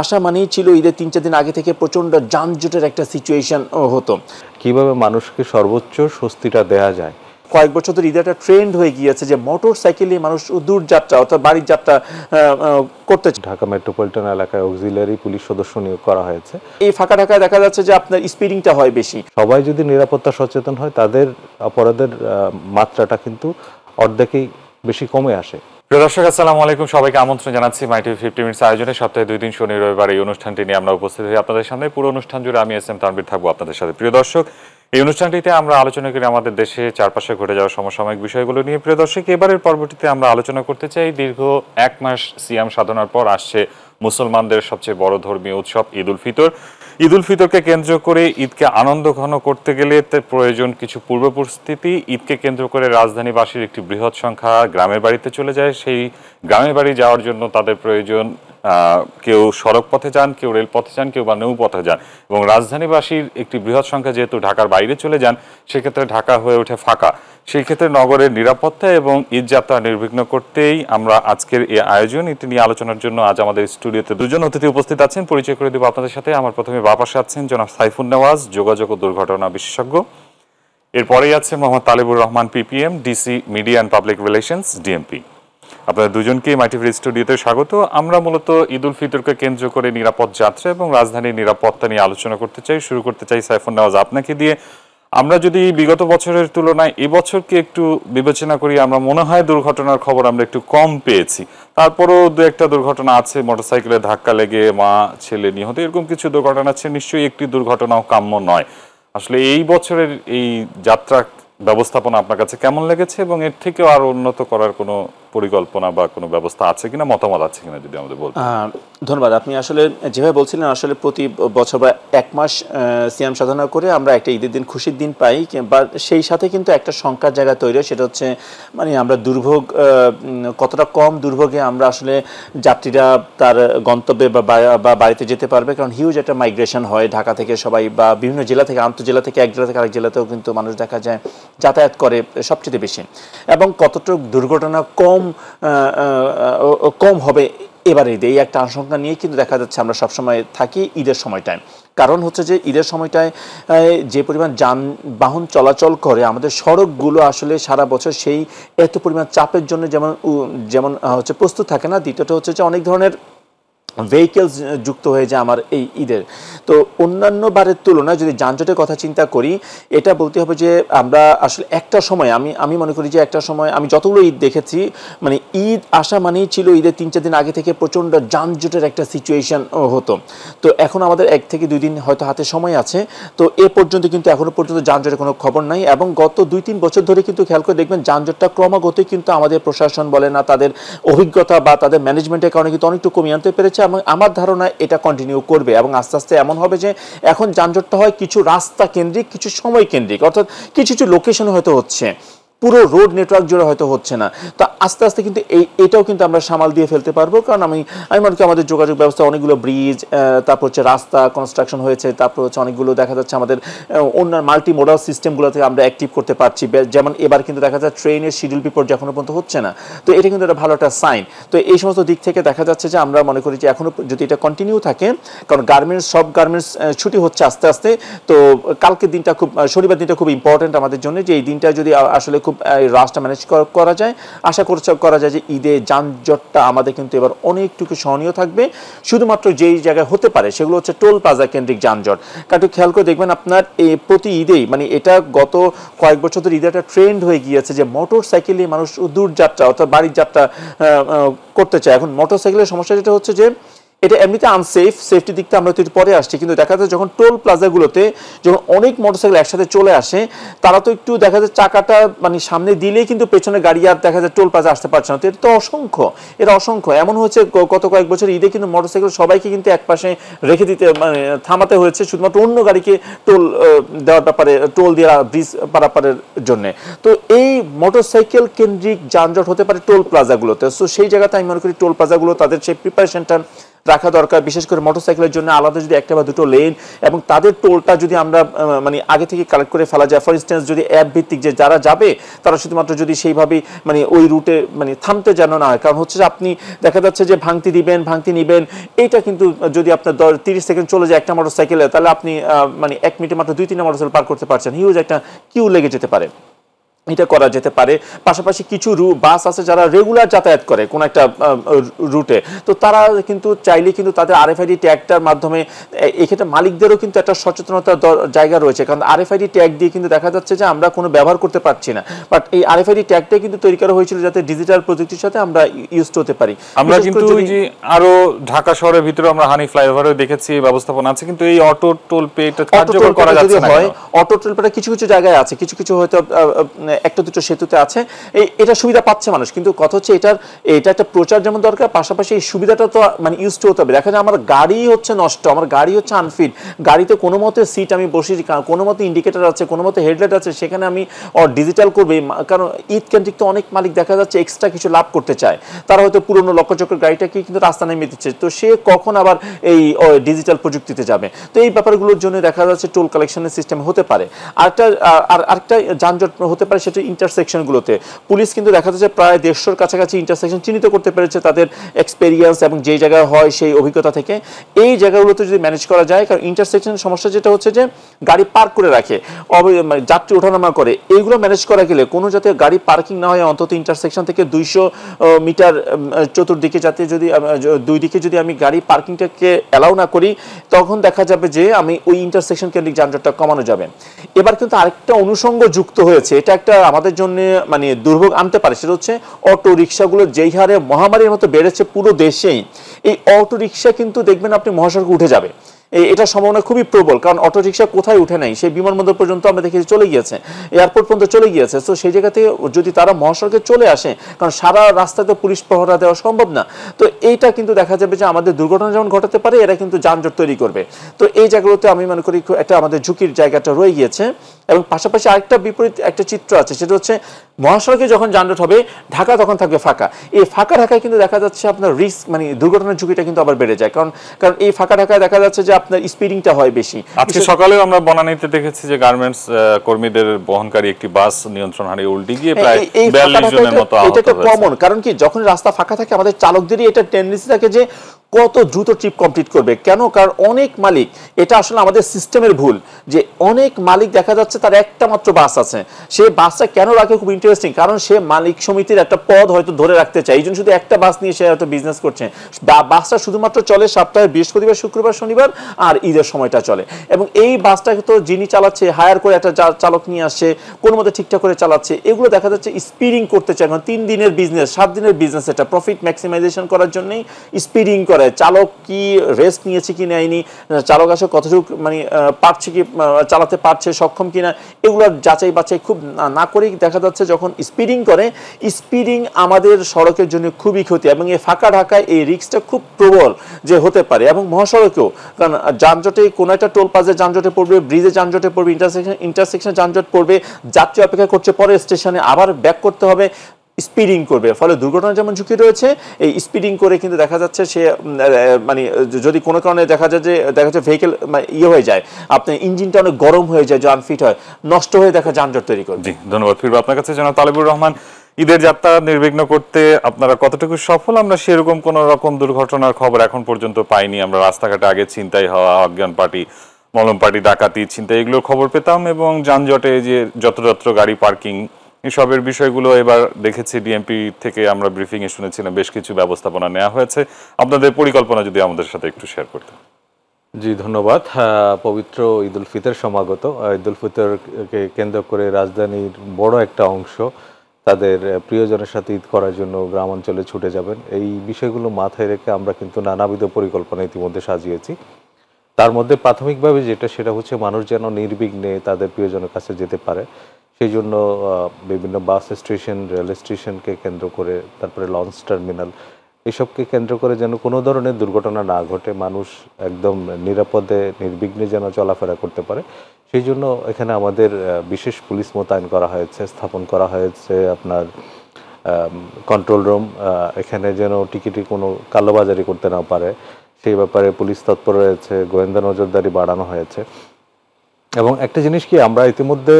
আসা মানেই ছিল ঈদের ৩-৪ দিন আগে থেকে প্রচণ্ড যানজটের একটা সিচুয়েশন হতো। কিভাবে মানুষকে সর্বোচ্চ স্বস্তিটা দেয়া যায়। কয়েক বছর ধরে ঈদের একটা ট্রেন্ড হয়ে গিয়েছে যে মোটর সাইকেলে মানুষ দূর যাত্রা অর্থাৎ বাড়ির যাত্রা করতে। ঢাকা মেট্রোপলিটন এলাকায় অক্সিলারি পুলিশ সদস্য নিয়োগ করা হয়েছে। এই ফাঁকা ঢাকায় দেখা যাচ্ছে যে আপনার স্পিডিংটা হয় বেশি। সবাই যদি নিরাপত্তা সচেতন হয় তাদের অপরাধের মাত্রাটা কিন্তু অর্ধেকেই বেশি কমে আসে। প্রিয় দর্শক আসসালামু আলাইকুম, সবাইকে আমন্ত্রণ জানাচ্ছি মাই টিভি 50 মিনিটস আয়োজনে। সপ্তাহে 2 দিন শনি রবিবার এই অনুষ্ঠানটি নিয়ে আমরা উপস্থিত হই আপনাদের সামনে। পুরো অনুষ্ঠান জুড়ে আমি এস এম তানভীর থাকবো আপনাদের সাথে। প্রিয় দর্শক, এই অনুষ্ঠানটিতে আমরা আলোচনা করি আমাদের দেশে চারপাশে ঘটে যাওয়া সমসাময়িক বিষয়গুলো নিয়ে। প্রিয় দর্শক, এবারের পর্বটিতে আমরা আলোচনা করতে চাই দীর্ঘ 1 মাস সিয়াম সাধনার পর আসছে মুসলমানদের সবচেয়ে বড় ধর্মীয় উৎসব ঈদ উল ফিতর। ঈদ উল ফিতরকে কেন্দ্র করে ঈদকে আনন্দ ঘন করতে গেলে প্রয়োজন কিছু পূর্ব প্রস্তুতি। ঈদকে কেন্দ্র করে রাজধানীবাসীর একটি বৃহৎ সংখ্যা গ্রামের বাড়িতে চলে যায়। সেই গ্রামের বাড়ি যাওয়ার জন্য তাদের প্রয়োজন কেউ সড়ক পথে যান, কেউ রেলপথে যান, কেউ বা নৌপথে যান। এবং রাজধানীবাসীর একটি বৃহৎ সংখ্যা যেহেতু ঢাকার বাইরে চলে যান, সেক্ষেত্রে ঢাকা হয়ে ওঠে ফাঁকা। সেই ক্ষেত্রে নগরের নিরাপত্তা এবং ঈদ যাত্রা নির্বিঘ্ন করতেই আমরা আজকের এই আয়োজন। এটি নিয়ে আলোচনার জন্য আজ আমাদের স্টুডিওতে দুজন অতিথি উপস্থিত আছেন। পরিচয় করে দেব আপনাদের সাথে। আমার প্রথমে বাঁ পাশে আছেন জনাব সাইফুন নেওয়াজ, যোগাযোগ ও দুর্ঘটনা বিশেষজ্ঞ। এরপরেই আছে Mohammad Talibur Rahman, PPM, DC media and public relations, DMP. আপনাদের দুজনকে মাই টিভির স্টুডিওতে স্বাগত। আমরা মূলত ঈদ উল ফিতরকে কেন্দ্র করে নিরাপদ যাত্রা এবং রাজধানীর নিরাপত্তা নিয়ে আলোচনা করতে চাই। শুরু করতে চাই সাইফুন নেওয়াজ আপনাকে দিয়ে। আমরা যদি বিগত বছরের তুলনায় এবছরকে একটু বিবেচনা করি, আমরা মনে হয় দুর্ঘটনার খবর আমরা একটু কম পেয়েছি। তারপরও দু একটা দুর্ঘটনা আছে, মোটরসাইকেলে ধাক্কা লেগে মা ছেলে নিহত, এরকম কিছু দুর্ঘটনা আছে। নিশ্চয়ই একটি দুর্ঘটনাও কাম্য নয়। আসলে এই বছরের এই যাত্রা ব্যবস্থাপনা আপনার কাছে কেমন লেগেছে এবং এর থেকেও আরো উন্নত করার কোনো পরিকল্পনা বা কোনো ব্যবস্থা আছে কিনা, মতামত আছে কিনা যদি আমাদের বলতেন। ধন্যবাদ। আপনি আসলে যেভাবে বলছিলেন, আসলে প্রতি বছর বা 1 মাস সিয়াম সাধনা করে আমরা একটা ঈদের দিন খুশির দিন পাই, বা সেই সাথে কিন্তু একটা শঙ্কার জায়গা তৈরি হয়। সেটা হচ্ছে মানে আমরা দুর্ভোগ কতটা কম দুর্ভোগে আমরা আসলে যাত্রীরা তার গন্তব্যে বা বাড়িতে যেতে পারবে। কারণ হিউজ একটা মাইগ্রেশন হয় ঢাকা থেকে সবাই, বা বিভিন্ন জেলা থেকে, আন্তঃজেলা থেকে এক জেলা থেকে আরেক জেলাতেও কিন্তু মানুষ দেখা যায় যাতায়াত করে সবচেয়ে বেশি। এবং কতটুকু দুর্ঘটনা কম হবে এবারে ঈদে, এই একটা আশঙ্কা নিয়ে কিন্তু দেখা যাচ্ছে আমরা সবসময় থাকি ঈদের সময়টায়। কারণ হচ্ছে যে ঈদের সময়টায় যে পরিমাণ যানবাহন চলাচল করে আমাদের সড়কগুলো আসলে সারা বছর সেই এত পরিমাণ চাপের জন্য যেমন হচ্ছে প্রস্তুত থাকে না। দ্বিতীয়টা হচ্ছে যে অনেক ধরনের ভেহিকেলস যুক্ত হয়ে যায় আমার এই ঈদের। তো অন্যান্য বারের তুলনায় যদি যানজটের কথা চিন্তা করি, এটা বলতে হবে যে আমরা আসলে একটা সময় আমি মনে করি যে একটা সময় আমি যতগুলো ঈদ দেখেছি, মানে ঈদ আসা মানেই ছিল ঈদের 3-4 দিন আগে থেকে প্রচণ্ড যানজটের একটা সিচুয়েশন হতো। তো এখন আমাদের 1 থেকে 2 দিন হয়তো হাতে সময় আছে। তো এ পর্যন্ত কিন্তু এখনো পর্যন্ত যানজটের কোনো খবর নাই। এবং গত 2-3 বছর ধরে কিন্তু খেয়াল করে দেখবেন যানজটটা ক্রমাগতই কিন্তু আমাদের প্রশাসন বলে না, তাদের অভিজ্ঞতা বা তাদের ম্যানেজমেন্টের কারণে কিন্তু অনেকটু কমিয়ে আনতে পেরেছে। এবং আমার ধারণা এটা কন্টিনিউ করবে এবং আস্তে আস্তে এমন হবে যে এখন যানজটটা হয় কিছু রাস্তা কেন্দ্রিক, কিছু সময় কেন্দ্রিক, অর্থাৎ কিছু কিছু লোকেশনে হয়তো হচ্ছে, পুরো রোড নেটওয়ার্ক জুড়ে হয়তো হচ্ছে না। তো আস্তে আস্তে কিন্তু এটাও কিন্তু আমরা সামাল দিয়ে ফেলতে পারবো। কারণ আমি মনে করি আমাদের যোগাযোগ ব্যবস্থা অনেকগুলো ব্রিজ, তারপর হচ্ছে রাস্তা কনস্ট্রাকশন হয়েছে, তারপর হচ্ছে অনেকগুলো দেখা যাচ্ছে আমাদের অন্যান্য মাল্টি মোডাল সিস্টেমগুলোতে আমরা অ্যাক্টিভ করতে পারছি। যেমন এবার কিন্তু দেখা যাচ্ছে ট্রেনের শিডিউল পিপোর্ট এখনো পর্যন্ত হচ্ছে না। তো এটা কিন্তু একটা ভালো একটা সাইন। তো এই সমস্ত দিক থেকে দেখা যাচ্ছে যে আমরা মনে করি যে এখনো যদি এটা কন্টিনিউ থাকে, কারণ সব গার্মেন্টস ছুটি হচ্ছে আস্তে আস্তে। তো কালকের দিনটা শনিবার দিনটা খুব ইম্পর্টেন্ট আমাদের জন্য, যে এই দিনটা যদি আসলে খুব রাস্তা ম্যানেজ করা যায়, আশা করা যায় যে ঈদে যানজটটা আমাদের কিন্তু এবার অনেকটুকু সহনীয় থাকবে। শুধুমাত্র যেই জায়গায় হতে পারে সেগুলো হচ্ছে টোল প্লাজা কেন্দ্রিক যানজট। কারণ খেয়াল করে দেখবেন আপনার প্রতি ঈদেই, মানে এটা গত কয়েক বছর ধরে ঈদে একটা ট্রেন্ড হয়ে গিয়েছে যে মোটর সাইকেলে মানুষ দূর যাত্রা অর্থাৎ বাড়ির যাত্রা করতে চায়। এখন মোটর সাইকেলের সমস্যা যেটা হচ্ছে যে এটা এমনিতে আনসেফ, সেফটির দিকটা আমরা তো একটু পরে আসছি, কিন্তু দেখা যায় যখন টোল প্লাজাগুলোতে যখন অনেক মোটরসাইকেল একসাথে চলে আসে, তারা তো একটু দেখা যায় চাকাটা মানে সামনে দিলেই কিন্তু পেছনে গাড়ি আর দেখা যায় টোল প্লাজা আসতে পারছে না। তো এটা তো অসংখ্য এমন হয়েছে গত কয়েক বছর ঈদে কিন্তু মোটরসাইকেল সবাইকে কিন্তু একপাশে রেখে দিতে মানে থামাতে হয়েছে শুধুমাত্র অন্য গাড়িকে টোল দেওয়ার ব্যাপারে, টোল দেওয়া ব্রিজ পারাপারের জন্য। তো এই মোটরসাইকেল কেন্দ্রিক যানজট হতে পারে টোল প্লাজাগুলোতে। সো সেই জায়গাতে আমি মনে করি টোল প্লাজাগুলো তাদের সেই প্রিপারেশনটা রাখা দরকার, বিশেষ করে মোটরসাইকেলের জন্য আলাদা যদি একটা বা দুটো লেন, এবং তাদের টোলটা যদি আমরা মানে আগে থেকে কালেক্ট করে ফেলা যায়। ফর ইনস্ট্যান্স যদি অ্যাপ ভিত্তিক যে যারা যাবে তারা শুধুমাত্র যদি সেইভাবেই মানে ওই রুটে মানে থামতে যেন না হয়, কারণ হচ্ছে যে আপনি দেখা যাচ্ছে যে ভাঙতি দিবেন ভাঙতি নিবেন, এইটা কিন্তু যদি আপনার 30 সেকেন্ড চলে যায় একটা মোটরসাইকেলে, তাহলে আপনি মানে 1 মিনিটে মাত্র 2-3টা মোটরসাইকেল পার করতে পারছেন, হিউজ একটা কিউ লেগে যেতে পারে। এটা করা যেতে পারে। পাশাপাশি কিছু বাস আছে যারা রেগুলার যাতায়াত করে কোন একটা রুটে, তো তারা কিন্তু চাইলে কিন্তু তাদের আরএফআইডি ট্যাগটার মাধ্যমে, এক্ষেত্রে মালিকদেরও কিন্তু একটা সচেতনতার জায়গা রয়েছে, কারণ আরএফআইডি ট্যাগ দিয়ে কিন্তু দেখা যাচ্ছে যে আমরা কোনো ব্যবহার করতে পারছি না, বাট এই আরএফআইডি ট্যাগটাই কিন্তু তৈরি করা হয়েছিল যাতে ডিজিটাল প্রযুক্তির সাথে আমরা ইউজ হতে পারি। আমরা কিন্তু যে আরো ঢাকা শহরের ভিতরে আমরা হানি ফ্লাইওভারে দেখেছি ব্যবস্থাপনা আছে, কিন্তু এই অটো টোল পে এটা কার্যকর করা যাচ্ছে না। অটো টোল পেটা কিছু কিছু জায়গায় আছে, কিছু কিছু হয়তো একটা দুটো সেতুতে আছে, এটা সুবিধা পাচ্ছে মানুষ, কিন্তু কথা হচ্ছে এটা একটা প্রচার যেমন দরকার, পাশাপাশি এই সুবিধাটা তো মানে ইউজ হতে হবে। দেখা যায় আমার গাড়ি হচ্ছে নষ্ট, আমার গাড়ি হচ্ছে আনফিট, গাড়িতে কোনো মতে সিট আমি বসেছি, কোনো মতে ইন্ডিকেটার আছে, কোনো মতে হেডলাইট আছে, সেখানে আমি ডিজিটাল করবে, কারণ ঈদ কেন্দ্রিক তো অনেক মালিক দেখা যাচ্ছে এক্সট্রা কিছু লাভ করতে চায়, তারা হয়তো পুরনো লক্ষ্যচক্রের গাড়িটাকে কিন্তু রাস্তা নেমে দিচ্ছে, তো সে কখন আবার এই ডিজিটাল প্রযুক্তিতে যাবে। তো এই ব্যাপারগুলোর জন্য দেখা যাচ্ছে টোল কালেকশনের সিস্টেম হতে পারে। আরেকটা যানজট হতে পারে সেটা ইন্টারসেকশনগুলোতে। পুলিশ কিন্তু দেখা যাচ্ছে প্রায় 150-র কাছাকাছি ইন্টারসেকশন চিহ্নিত করতে পেরেছে তাদের এক্সপেরিয়েন্স এবং যেই জায়গায় হয় সেই অভিজ্ঞতা থেকে। এই জায়গাগুলোতে যদি ম্যানেজ করা যায়, কারণ ইন্টারসেকশনের সমস্যা যেটা হচ্ছে যে গাড়ি পার্ক করে রাখে, যাত্রী ওঠানামা করে, এইগুলো ম্যানেজ করা গেলে কোনো যাতে গাড়ি পার্কিং না হয়, অন্তত ইন্টারসেকশন থেকে 200 মিটার চতুর্দিকে যাতে যদি দুই দিকে যদি আমি গাড়ি পার্কিংটাকে অ্যালাউ না করি, তখন দেখা যাবে যে আমি ওই ইন্টারসেকশন কেন্দ্রিক যানজটটা কমানো যাবে। এবার কিন্তু আরেকটা অনুষঙ্গ যুক্ত হয়েছে, এটা একটা আমাদের জন্য মানে দুর্ভোগ আনতে পারে, সেটা হচ্ছে অটো রিক্সাগুলো যেই হারে মহামারীর মতো বেড়েছে পুরো দেশেই, এই অটো রিক্সা কিন্তু দেখবেন আপনি মহাসড়কে উঠে যাবে, এটা সম্ভাবনা খুবই প্রবল, কারণ অটো রিক্সা কোথায় উঠে নাই, সেই বিমানবন্দর পর্যন্ত আমরা দেখেছি চলে গিয়েছে, এয়ারপোর্ট পর্যন্ত চলে গিয়েছে। তো সেই জায়গা থেকে যদি তারা মহাসড়কে চলে আসে, কারণ সারা রাস্তায় তো পুলিশ প্রহরা দেওয়া সম্ভব না, তো এইটা কিন্তু দেখা যাবে যে আমাদের দুর্ঘটনা যেমন ঘটাতে পারে, এরা কিন্তু যানজট তৈরি করবে। তো এই জায়গাগুলোতে আমি মনে করি একটা আমাদের ঝুঁকির জায়গাটা রয়ে গিয়েছে। এবং পাশাপাশি আরেকটা বিপরীত একটা চিত্র আছে, সেটা হচ্ছে মহাসড়কে যখন যানজট হবে, ঢাকা তখন থাকবে ফাঁকা। এই ফাঁকা ঢাকায় কিন্তু দেখা যাচ্ছে আপনার রিস্ক মানে দুর্ঘটনার ঝুঁকিটা কিন্তু আবার বেড়ে যায়, কারণ এই ফাঁকা ঢাকায় দেখা যাচ্ছে যে আপনার স্পিডিংটা হয় বেশি। আজকে সকালেও আমরা বনানীতে দেখেছি যে গার্মেন্টস কর্মীদের বহনকারী একটি বাস নিয়ন্ত্রণ হারিয়ে উল্টে গিয়ে প্রায় 42 জনের মতো আহত হয়েছে। এটা কমন, কারণ কি যখন রাস্তা ফাঁকা থাকে আমাদের চালকদেরই এটা টেন্ডেন্সি থাকে যে কত দ্রুত ট্রিপ কমপ্লিট করবে। কেন? কারণ অনেক মালিক, এটা আসলে আমাদের সিস্টেমের ভুল, যে অনেক মালিক দেখা যাচ্ছে তার একটা মাত্র বাস আছে, সে বাসটা কেন রাখে খুব ইন্টারেস্টিং, কারণ সে মালিক সমিতির একটা পদ হয়তো ধরে রাখতে চায়, এই জন্য শুধু একটা বাস নিয়ে সে হয়তো বিজনেস করছে। বাসটা শুধুমাত্র চলে সপ্তাহে বৃহস্পতিবার শুক্রবার শনিবার আর ঈদের সময়টা চলে, এবং এই বাসটাকে তো যিনি চালাচ্ছে হায়ার করে একটা চালক নিয়ে আসছে, কোনো মতো ঠিকঠাক করে চালাচ্ছে, এগুলো দেখা যাচ্ছে স্পিডিং করতে চায়, কারণ 3 দিনের বিজনেস 7 দিনের বিজনেস, এটা প্রফিট ম্যাক্সিমাইজেশন করার জন্যই স্পিডিং করে। চালক কি রেস্ট নিয়েছে কি নেয়নি, চালক আসলে কতটুকু মানে পারছে কি চালাতে পারছে, সক্ষম কিনা, এগুলো যাচাই বাছাই খুব না করেই দেখা যাচ্ছে যখন স্পিডিং করে, স্পিডিং আমাদের সড়কের জন্য খুবই ক্ষতি, এবং এই ফাঁকা ঢাকায় এই রিস্কটা খুব প্রবল যে হতে পারে। এবং মহাসড়কেও, কারণ যানজটে কোনো একটা টোল প্লাজে যানজটে পড়বে, ব্রিজে যানজটে পড়বে, ইন্টারসেকশন যানজট পড়বে, যাত্রী অপেক্ষা করছে পরে স্টেশনে, আবার ব্যাক করতে হবে, স্পিডিং করবে, ফলে দুর্ঘটনার যেমন ঝুঁকি রয়েছে, এই স্পিডিং করে কিন্তু দেখা যাচ্ছে সে মানে যদি কোনো কারণে দেখা যায় যে ভেহিকেল ইয়ে হয়ে যায়, আপনার ইঞ্জিনটা অনেক গরম হয়ে যায়, যে আনফিট হয়, নষ্ট হয়ে দেখা যানজট তৈরি করবে। জি, ধন্যবাদ। ফিরবো আপনার কাছে জনাব তালেবুর রহমান। ঈদের যাত্রা নির্বিঘ্ন করতে আপনারা কতটুকু সফল? আমরা সেরকম কোন রকম দুর্ঘটনার খবর এখন পর্যন্ত পাইনি। আমরা রাস্তাঘাটে আগে ছিনতাই হওয়া, অজ্ঞান পার্টি, মলম পার্টি, ডাকাতি, ছিনতাই এগুলোর খবর পেতাম, এবং যানজটে যে যত্রতত্র গাড়ি পার্কিং এসবের বিষয়গুলো এবার দেখেছি ডিএমপি থেকে আমরা ব্রিফিং এ শুনেছিলাম বেশ কিছু ব্যবস্থাপনা নেওয়া হয়েছে। আপনাদের পরিকল্পনা যদি আমাদের সাথে একটু শেয়ার করতেন। জি ধন্যবাদ। পবিত্র ঈদ উল ফিতর সমাগত। ঈদ উল ফিতরকে কেন্দ্র করে রাজধানীর বড় একটা অংশ তাদের প্রিয়জনের সাথে ঈদ করার জন্য গ্রাম অঞ্চলে ছুটে যাবেন। এই বিষয়গুলো মাথায় রেখে আমরা কিন্তু নানাবিধ পরিকল্পনা ইতিমধ্যে সাজিয়েছি। তার মধ্যে প্রাথমিকভাবে সেটা হচ্ছে মানুষ যেন নির্বিঘ্নে তাদের প্রিয়জনের কাছে যেতে পারে, সেই জন্য বিভিন্ন বাস স্টেশন, রেল স্টেশনকে কেন্দ্র করে, তারপরে লঞ্চ টার্মিনাল, এসবকে কেন্দ্র করে যেন কোনো ধরনের দুর্ঘটনা না ঘটে, মানুষ একদম নিরাপদে নির্বিঘ্নে যেন চলাফেরা করতে পারে, সেই জন্য এখানে আমাদের বিশেষ পুলিশ মোতায়েন করা হয়েছে, স্থাপন করা হয়েছে আপনার কন্ট্রোল রুম, এখানে যেন টিকিটে কোনো কালোবাজারি করতে না পারে সেই ব্যাপারে পুলিশ তৎপর রয়েছে, গোয়েন্দা নজরদারি বাড়ানো হয়েছে। এবং একটা জিনিস কি, আমরা ইতিমধ্যে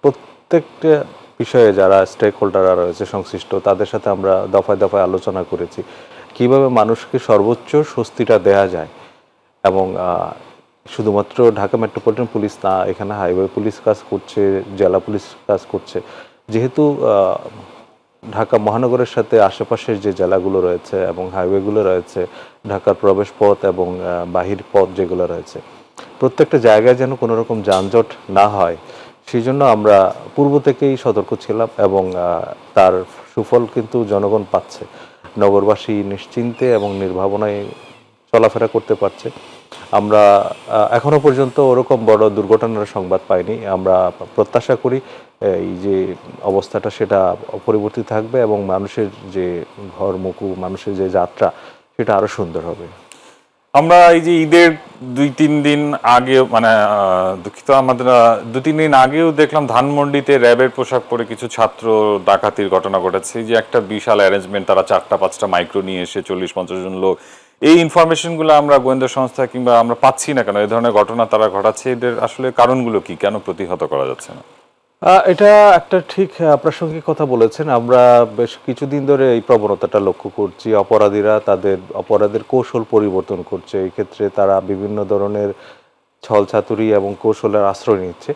প্রত্যেকটা বিষয়ে যারা স্টেক হোল্ডাররা রয়েছে সংশ্লিষ্ট, তাদের সাথে আমরা দফায় দফায় আলোচনা করেছি কিভাবে মানুষকে সর্বোচ্চ স্বস্তিটা দেয়া যায়। এবং শুধুমাত্র ঢাকা মেট্রোপলিটন পুলিশ না, এখানে হাইওয়ে পুলিশ কাজ করছে, জেলা পুলিশ কাজ করছে। যেহেতু ঢাকা মহানগরের সাথে আশেপাশের যে জেলাগুলো রয়েছে এবং হাইওয়েগুলো রয়েছে, ঢাকার প্রবেশ পথ এবং বাহির পথ যেগুলো রয়েছে, প্রত্যেকটা জায়গায় যেন কোনো রকম যানজট না হয়, সেই জন্য আমরা পূর্ব থেকেই সতর্ক ছিলাম এবং তার সুফল কিন্তু জনগণ পাচ্ছে। নগরবাসী নিশ্চিন্তে এবং নির্ভাবনায় চলাফেরা করতে পারছে। আমরা এখনো পর্যন্ত ওরকম বড় দুর্ঘটনার সংবাদ পাইনি। আমরা প্রত্যাশা করি এই যে অবস্থাটা সেটা পরিবর্তিত থাকবে এবং মানুষের যে ঘরমুখু, মানুষের যে যাত্রা, সেটা আরো সুন্দর হবে। আমরা এই যে ঈদের 2-3 দিন আগে, মানে দুঃখিত, আমাদের 2-3 দিন আগেও দেখলাম ধানমন্ডিতে র্যাবের পোশাক পরে কিছু ছাত্র ডাকাতির ঘটনা ঘটেছে। যে একটা বিশাল অ্যারেঞ্জমেন্ট, তারা 4টা-5টা মাইক্রো নিয়ে এসে 40-50 জন লোক, এই ইনফরমেশনগুলো আমরা গোয়েন্দা সংস্থা কিংবা আমরা পাচ্ছি না কেন? এই ধরনের ঘটনা তারা ঘটাচ্ছে, এদের আসলে কারণগুলো কি, কেন প্রতিহত করা যাচ্ছে না? এটা একটা ঠিক প্রাসঙ্গিক কথা বলেছেন। আমরা বেশ কিছুদিন ধরে এই প্রবণতাটা লক্ষ্য করছি। অপরাধীরা তাদের অপরাধের কৌশল পরিবর্তন করছে। এই ক্ষেত্রে তারা বিভিন্ন ধরনের ছলচাতুরি এবং কৌশলের আশ্রয় নিচ্ছে।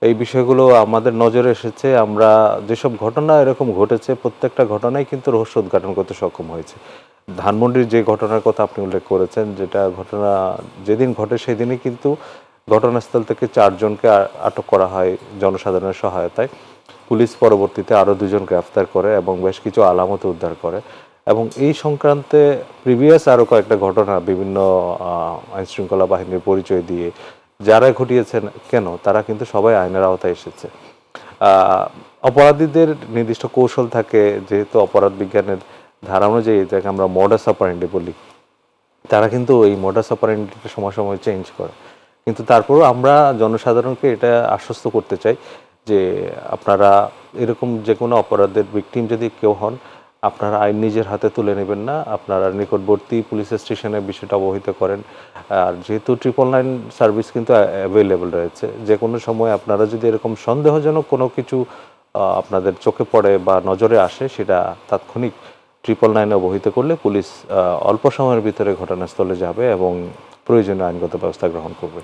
এই বিষয়গুলো আমাদের নজরে এসেছে। আমরা যেসব ঘটনা এরকম ঘটেছে, প্রত্যেকটা ঘটনাই কিন্তু রহস্য উদ্ঘাটন করতে সক্ষম হয়েছে। ধানমন্ডির যে ঘটনার কথা আপনি উল্লেখ করেছেন, যেটা ঘটনা যেদিন ঘটে সেদিনই কিন্তু ঘটনাস্থল থেকে 4 জনকে আটক করা হয় জনসাধারণের সহায়তায়। পুলিশ পরবর্তীতে আরও 2 জন গ্রেফতার করে এবং বেশ কিছু আলামত উদ্ধার করে। এবং এই সংক্রান্তে প্রিভিয়াস আরও কয়েকটা ঘটনা বিভিন্ন আইনশৃঙ্খলা বাহিনীর পরিচয় দিয়ে যারা ঘটিয়েছেন কেন, তারা কিন্তু সবাই আইনের আওতায় এসেছে। অপরাধীদের নির্দিষ্ট কৌশল থাকে, যেহেতু অপরাধ বিজ্ঞানের ধারা অনুযায়ী যাকে আমরা মডাস অপারেন্ডি বলি, তারা কিন্তু এই মডাস অপারেন্ডিটা সময় সময় চেঞ্জ করে। কিন্তু তারপরেও আমরা জনসাধারণকে এটা আশ্বস্ত করতে চাই যে আপনারা এরকম যে কোনো অপরাধের ভিকটিম যদি কেউ হন, আপনারা আইন নিজের হাতে তুলে নেবেন না, আপনারা নিকটবর্তী পুলিশ স্টেশনে বিষয়টা অবহিত করেন। আর যেহেতু 999 সার্ভিস কিন্তু অ্যাভেলেবল রয়েছে, যে কোনো সময় আপনারা যদি এরকম সন্দেহজনক কোনো কিছু আপনাদের চোখে পড়ে বা নজরে আসে, সেটা তাৎক্ষণিক 999 অবহিত করলে পুলিশ অল্প সময়ের ভিতরে ঘটনাস্থলে যাবে এবং প্রয়োজনীয় আইনগত ব্যবস্থা গ্রহণ করবে।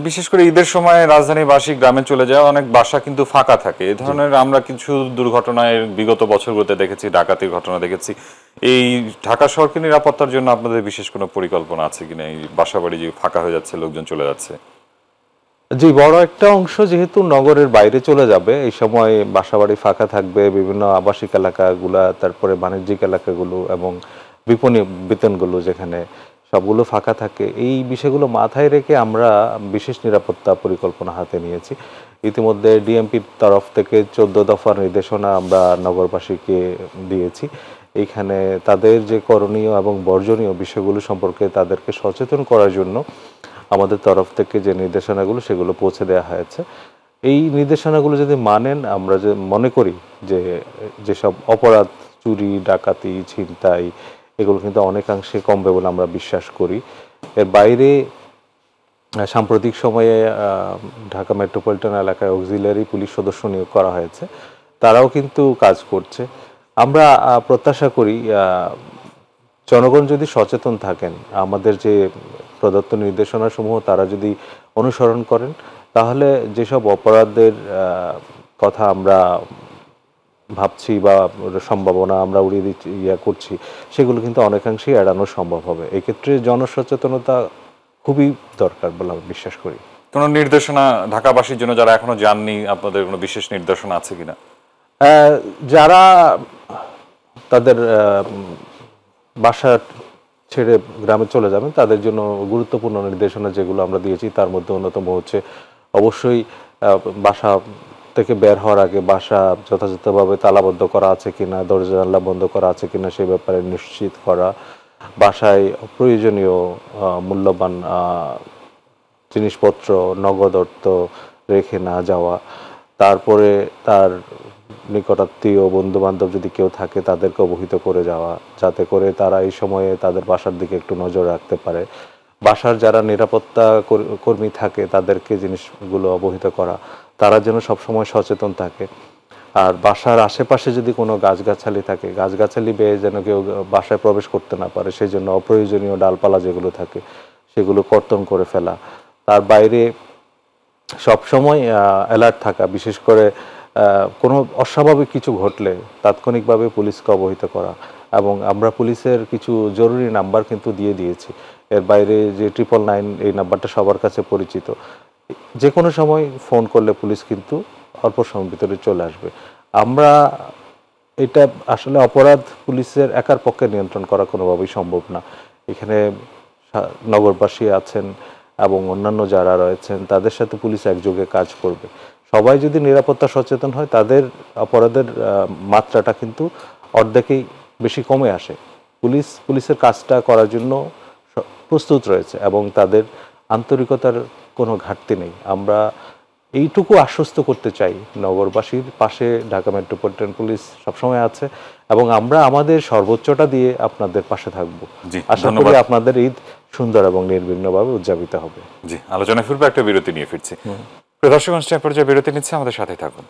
বিশেষ করে ঈদের সময় রাজধানীবাসী গ্রামে চলে যায়, অনেক বাসা কিন্তু ফাঁকা থাকে। এই ধরনের আমরা কিছু দুর্ঘটনায় বিগত বছরগুলোতে দেখেছি, ডাকাতির ঘটনা দেখেছি। এই ঢাকা শহরকে নিরাপত্তার জন্য আপনাদের বিশেষ কোনো পরিকল্পনা আছে কিনা? এই বাসা বাড়ি যে ফাঁকা হয়ে যাচ্ছে, লোকজন চলে যাচ্ছে। জি, বড় একটা অংশ যেহেতু নগরের বাইরে চলে যাবে, এই সময় বাসাবাড়ি ফাঁকা থাকবে, বিভিন্ন আবাসিক এলাকাগুলা, তারপরে বাণিজ্যিক এলাকাগুলো এবং বিপণী বিতানগুলো যেখানে সবগুলো ফাঁকা থাকে। এই বিষয়গুলো মাথায় রেখে আমরা বিশেষ নিরাপত্তা পরিকল্পনা হাতে নিয়েছি। ইতিমধ্যে ডিএমপির তরফ থেকে 14 দফার নির্দেশনা আমরা নগরবাসীকে দিয়েছি। এইখানে তাদের যে করণীয় এবং বর্জনীয় বিষয়গুলো সম্পর্কে তাদেরকে সচেতন করার জন্য আমাদের তরফ থেকে যে নির্দেশনাগুলো সেগুলো পৌঁছে দেওয়া হয়েছে। এই নির্দেশনাগুলো যদি মানেন, আমরা যে মনে করি যে যেসব অপরাধ, চুরি, ডাকাতি, ছিনতাই, এগুলো কিন্তু অনেকাংশে কমবে বলে আমরা বিশ্বাস করি। এর বাইরে সাম্প্রতিক সময়ে ঢাকা মেট্রোপলিটন এলাকায় অক্সিলারি পুলিশ সদস্য নিয়োগ করা হয়েছে, তারাও কিন্তু কাজ করছে। আমরা প্রত্যাশা করি জনগণ যদি সচেতন থাকেন, আমাদের যে প্রদত্ত নির্দেশনাসমূহ তারা যদি অনুসরণ করেন, তাহলে যেসব অপরাধের কথা আমরা ভাবছি বা সম্ভাবনা আমরা উড়িয়ে দিচ্ছি করছি, সেগুলো কিন্তু অনেকাংশেই এড়ানো সম্ভব হবে। এক্ষেত্রে জনসচেতনতা খুবই দরকার বলে আমি বিশ্বাস করি। কোনো নির্দেশনা ঢাকাবাসীর জন্য যারা এখনো জাননি, আপনাদের কোনো বিশেষ নির্দেশনা আছে কিনা? যারা তাদের বাসা ছেড়ে গ্রামে চলে যাবেন, তাদের জন্য গুরুত্বপূর্ণ নির্দেশনা যেগুলো আমরা দিয়েছি, তার মধ্যে অন্যতম হচ্ছে অবশ্যই বাসা থেকে বের হওয়ার আগে বাসা যথাযথভাবে তালাবদ্ধ করা আছে কিনা, দরজা জানলা বন্ধ করা আছে কিনা সে ব্যাপারে নিশ্চিত করা, বাসায় প্রয়োজনীয় মূল্যবান জিনিসপত্র, নগদ অর্থ রেখে না যাওয়া, তারপরে তার নিকটাত্মীয় বন্ধু বান্ধব যদি কেউ থাকে তাদেরকে অবহিত করে যাওয়া, যাতে করে তারা এই সময়ে তাদের বাসার দিকে একটু নজর রাখতে পারে। বাসার যারা নিরাপত্তা কর্মী থাকে তাদেরকে জিনিসগুলো অবহিত করা, তারা যেন সবসময় সচেতন থাকে। আর বাসার আশেপাশে যদি কোনো গাছগাছালি থাকে, গাছগাছালি বেয়ে যেন কেউ বাসায় প্রবেশ করতে না পারে, সেই জন্য অপ্রয়োজনীয় ডালপালা যেগুলো থাকে সেগুলো কর্তন করে ফেলা। তার বাইরে সবসময় অ্যালার্ট থাকা, বিশেষ করে কোনো অস্বাভাবিক কিছু ঘটলে তাৎক্ষণিকভাবে পুলিশকে অবহিত করা। এবং আমরা পুলিশের কিছু জরুরি নাম্বার কিন্তু দিয়ে দিয়েছি। এর বাইরে যে 999 এই নাম্বারটা সবার কাছে পরিচিত, যে কোনো সময় ফোন করলে পুলিশ কিন্তু অল্প সময়ের ভিতরে চলে আসবে। আমরা এটা আসলে অপরাধ পুলিশের একার পক্ষে নিয়ন্ত্রণ করা কোনোভাবেই সম্ভব না। এখানে নগরবাসী আছেন এবং অন্যান্য যারা রয়েছেন, তাদের সাথে পুলিশ একযোগে কাজ করবে। সবাই যদি নিরাপত্তা সচেতন হয়, তাদের অপরাধের মাত্রাটা কিন্তু অর্ধেকেই বেশি কমে আসে। পুলিশের কাজটা করার জন্য প্রস্তুত রয়েছে এবং তাদের আন্তরিকতার কোনো ঘাটতি নেই। আমরা এইটুকু আশ্বস্ত করতে চাই, নগরবাসীর পাশে ঢাকা মেট্রোপলিটন পুলিশ সবসময় আছে এবং আমরা আমাদের সর্বোচ্চটা দিয়ে আপনাদের পাশে থাকবো। আশা করি আপনাদের ঈদ সুন্দর এবং নির্বিঘ্নভাবে উদযাপিত হবে। জি, আলোচনা ফিরবে, একটা বিরতি নিয়ে ফিরছি। প্রিয় দর্শক, অনুষ্ঠান পর্যায়ে বিরতি নিচ্ছে, আমাদের সাথে থাকুন।